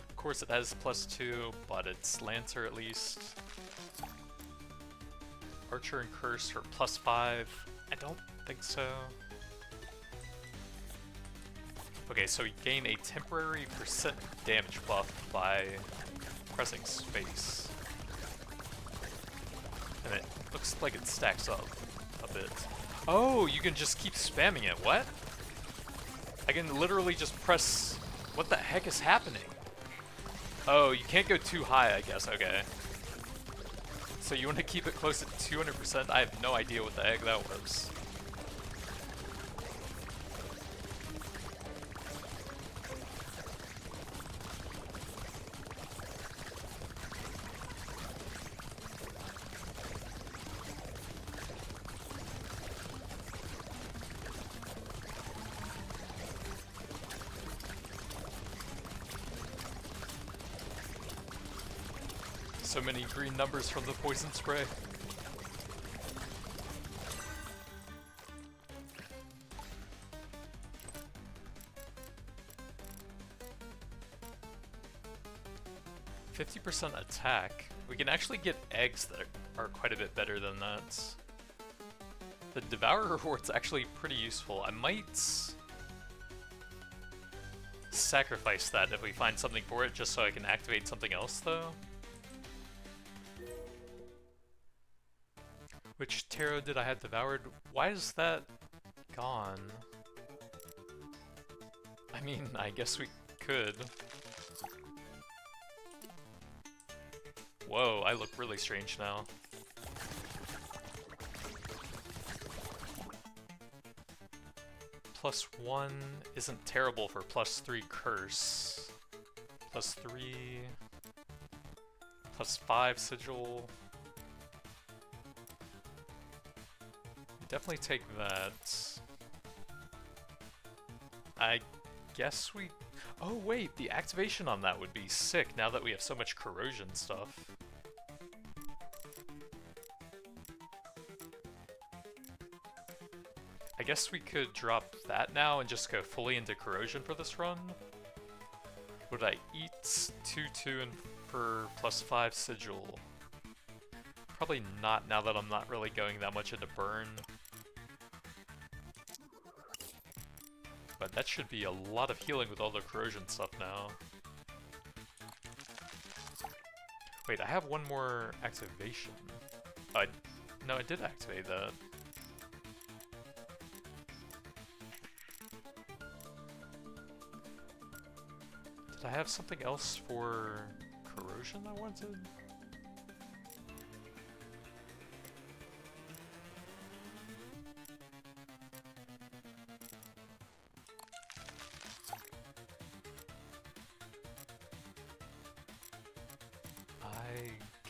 Of course it has +2, but it's Lancer at least. Archer and Curse for +5. I don't think so. Okay, so we gain a temporary % damage buff by pressing space. And it looks like it stacks up a bit. Oh, you can just keep spamming it. What? I can literally just press... What the heck is happening? Oh, you can't go too high, I guess. Okay. So you want to keep it close to 200%? I have no idea what the heck that was. So many green numbers from the poison spray. %50 attack. We can actually get eggs that are quite a bit better than that. The Devourer reward's actually pretty useful. I might sacrifice that if we find something for it, just so I can activate something else though. Which tarot did I have devoured? Why is that gone? I mean, I guess we could. Whoa, I look really strange now. +1 isn't terrible for +3 curse. +3, +5 sigil. Definitely take that. I guess we... Oh wait, the activation on that would be sick now that we have so much corrosion stuff. I guess we could drop that now and just go fully into corrosion for this run. Would I eat 2/2 and for +5 sigil? Probably not now that I'm not really going that much into burn. But that should be a lot of healing with all the corrosion stuff now. Wait, I have one more activation. No, I did activate that. Did I have something else for corrosion I wanted?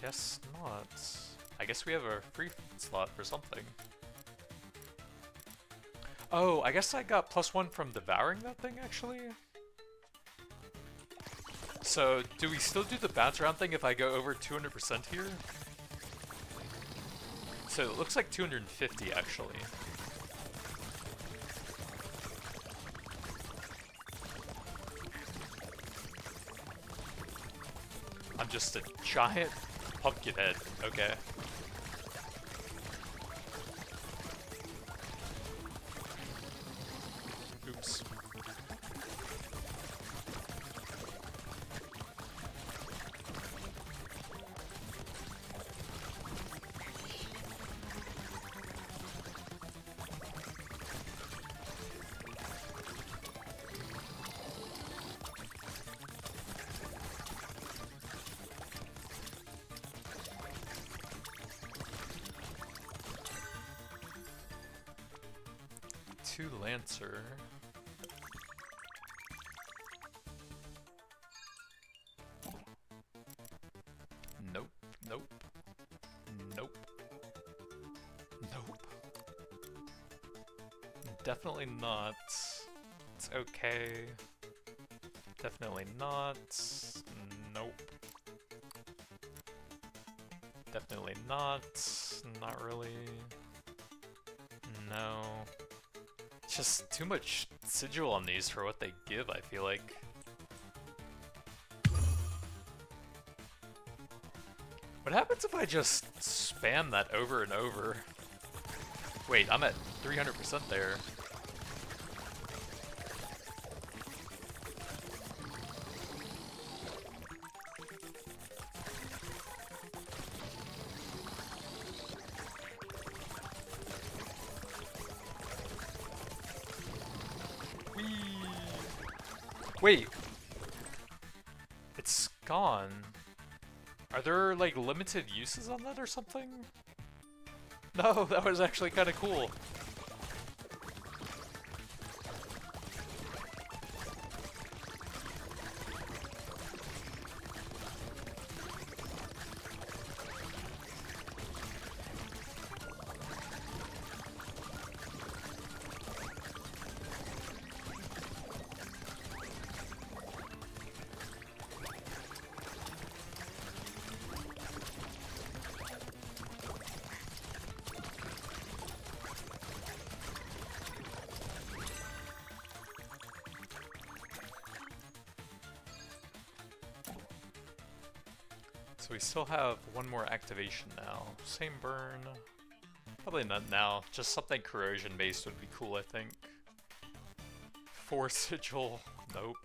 Guess not. I guess we have a free slot for something. Oh, I guess I got +1 from devouring that thing, actually? So, do we still do the bounce around thing if I go over 200% here? So it looks like 250, actually. I'm just a giant pumpkin head, okay. to Lancer. Nope, nope, nope, nope. Definitely not. It's okay. Definitely not. Nope. Definitely not. Not really. No. It's just too much sigil on these for what they give, I feel like. What happens if I just spam that over and over? Wait, I'm at 300% there. Wait. It's gone. Are there, like, limited uses on that or something? No, that was actually kind of cool. So we still have one more activation now. Same burn. Probably not now. Just something corrosion based would be cool, I think. 4 sigil. Nope.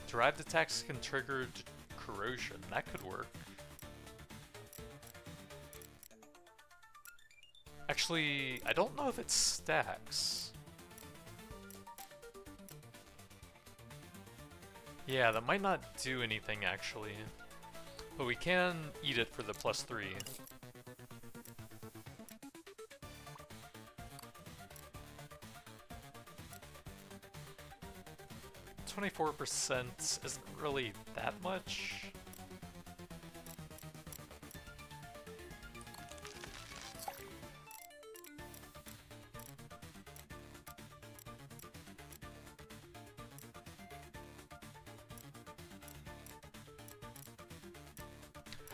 Derived attacks can trigger corrosion. That could work. Actually, I don't know if it stacks. Yeah, that might not do anything actually. But we can eat it for the +3. 24% isn't really that much.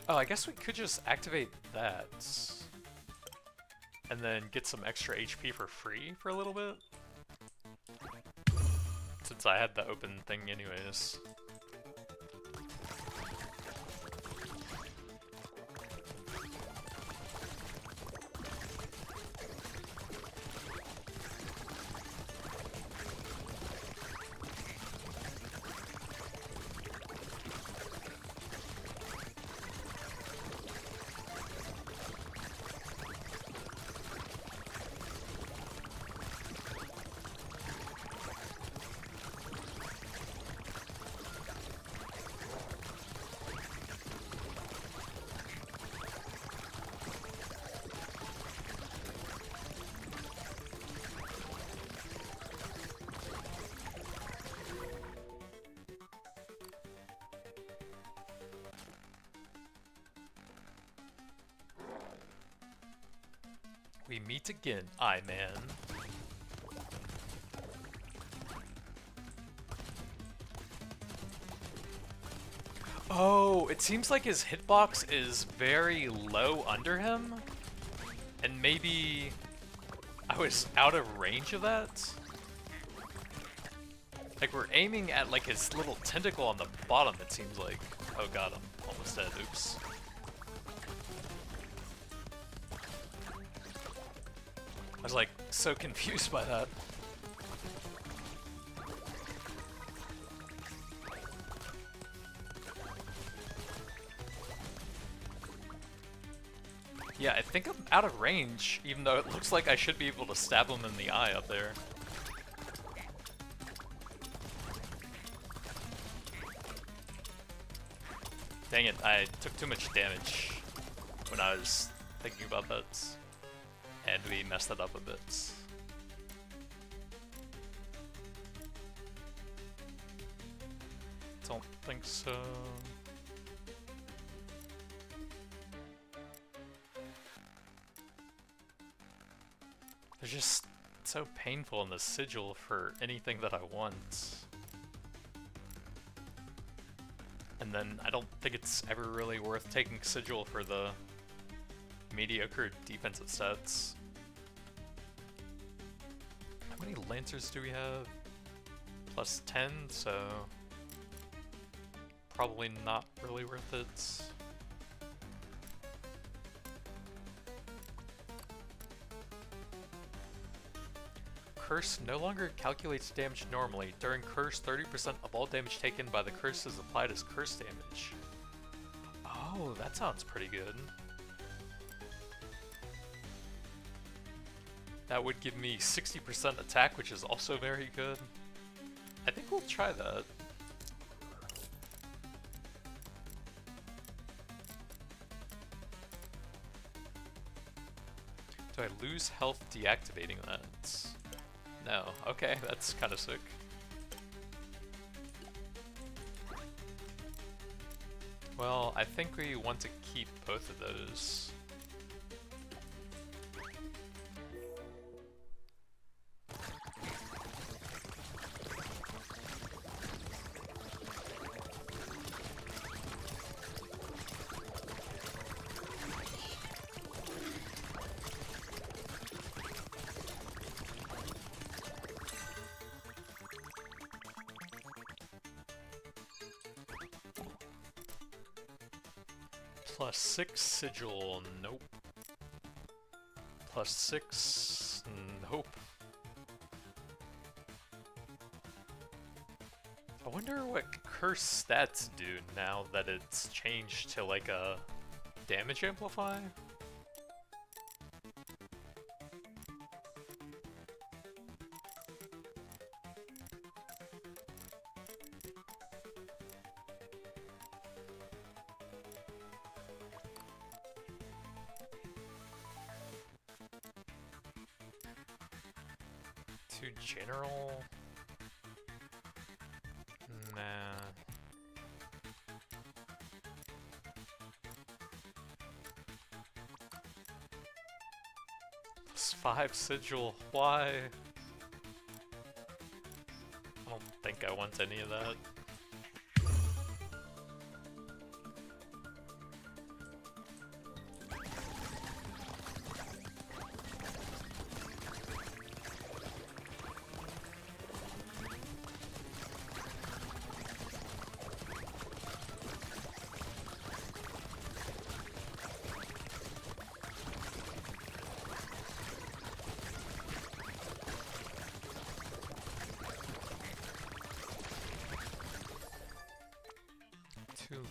Oh, I guess we could just activate that. And then get some extra HP for free for a little bit. Since I had the open thing anyways. We meet again, I-Man. Oh, it seems like his hitbox is very low under him. And maybe I was out of range of that? Like, we're aiming at, like, his little tentacle on the bottom, it seems like. Oh god, I'm almost dead. Oops. I was, like, so confused by that. Yeah, I think I'm out of range, even though it looks like I should be able to stab him in the eye up there. Dang it, I took too much damage when I was thinking about that. And we messed that up a bit. don't think so. They're just so painful in the sigil for anything that I want. And then I don't think it's ever really worth taking sigil for the mediocre defensive sets. How many Lancers do we have? Plus 10, so probably not really worth it. Curse no longer calculates damage normally. During Curse, 30% of all damage taken by the curse is applied as curse damage. Oh, that sounds pretty good. That would give me 60% attack, which is also very good. I think we'll try that. Do I lose health deactivating that? No. Okay, that's kind of sick. Well, I think we want to keep both of those. Plus 6 sigil, nope. Plus 6, nope. I wonder what curse stats do now that it's changed to like a damage amplify? General? Nah. Plus 5 sigil, why? I don't think I want any of that.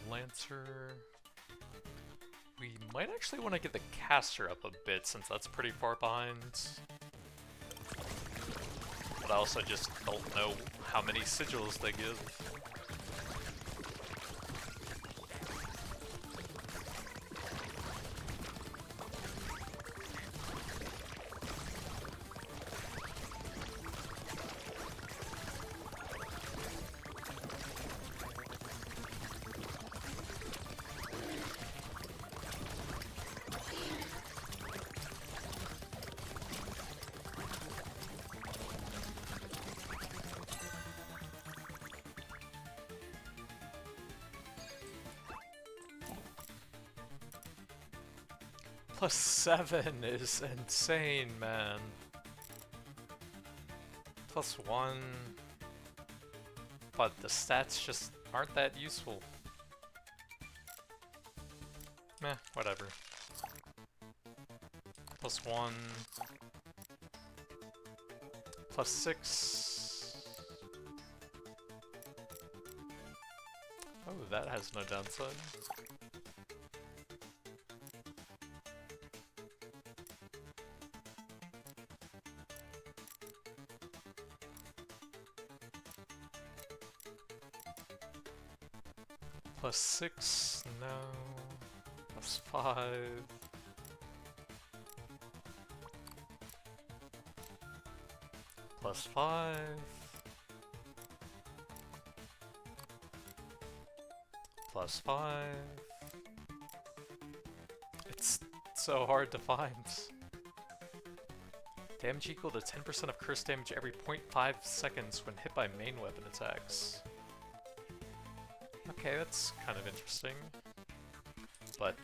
Lancer. We might actually want to get the caster up a bit since that's pretty far behind. But I also just don't know how many sigils they give. Plus 7 is insane, man. Plus 1. But the stats just aren't that useful. Meh, whatever. Plus 1. Plus 6. Oh, that has no downside. Plus 6, no. Plus 5. Plus 5. +5. It's so hard to find. Damage equal to 10% of curse damage every 0.5 seconds when hit by main weapon attacks. Okay, that's kind of interesting. But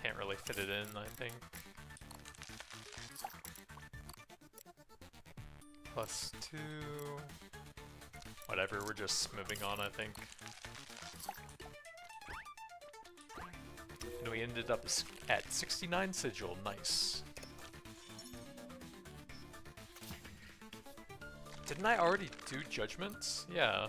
can't really fit it in, I think. +2. Whatever, we're just moving on, I think. And we ended up at 69 sigil, nice. Didn't I already do judgments? Yeah.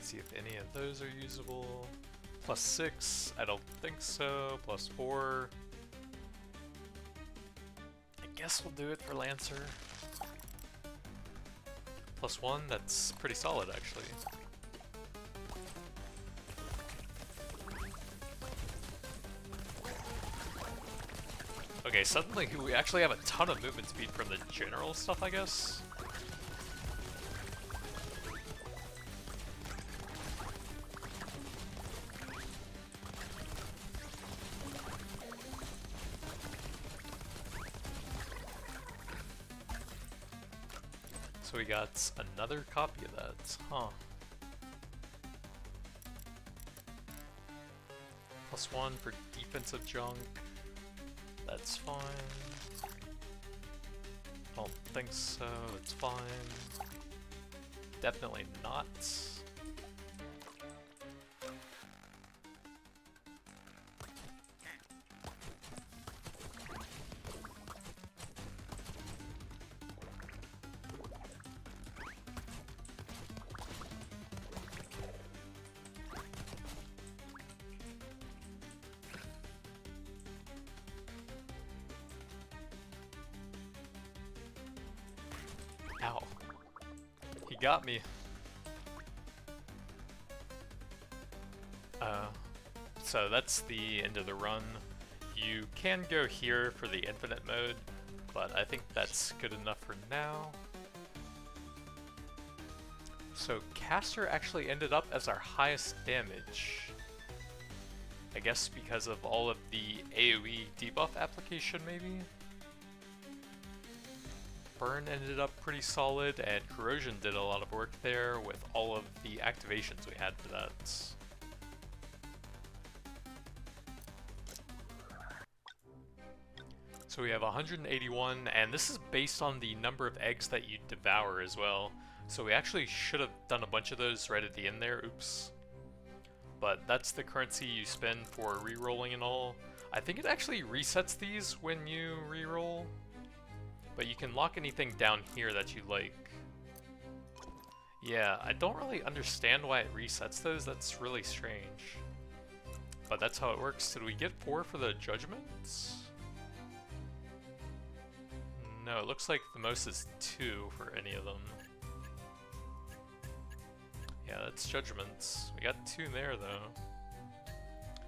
See if any of those are usable. +6, I don't think so. +4. I guess we'll do it for Lancer. +1, that's pretty solid actually. Okay, suddenly we actually have a ton of movement speed from the general stuff, I guess. So we got another copy of that, huh? +1 for defensive junk. That's fine. Don't think so, it's fine. Definitely not. Ow. He got me. So that's the end of the run. You can go here for the infinite mode, but I think that's good enough for now. So Caster actually ended up as our highest damage. I guess because of all of the AoE debuff application, maybe? Burn ended up pretty solid, and Corrosion did a lot of work there with all of the activations we had for that. So we have 181, and this is based on the number of eggs that you devour as well. So we actually should have done a bunch of those right at the end there, oops. But that's the currency you spend for re-rolling and all. I think it actually resets these when you re-roll. But you can lock anything down here that you like. Yeah, I don't really understand why it resets those, that's really strange. But that's how it works. Did we get 4 for the judgments? No, it looks like the most is 2 for any of them. Yeah, that's judgments. We got 2 there though.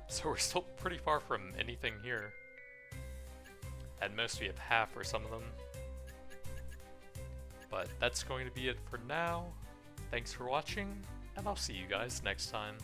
So we're still pretty far from anything here. At most we have half for some of them. But that's going to be it for now. Thanks for watching, and I'll see you guys next time.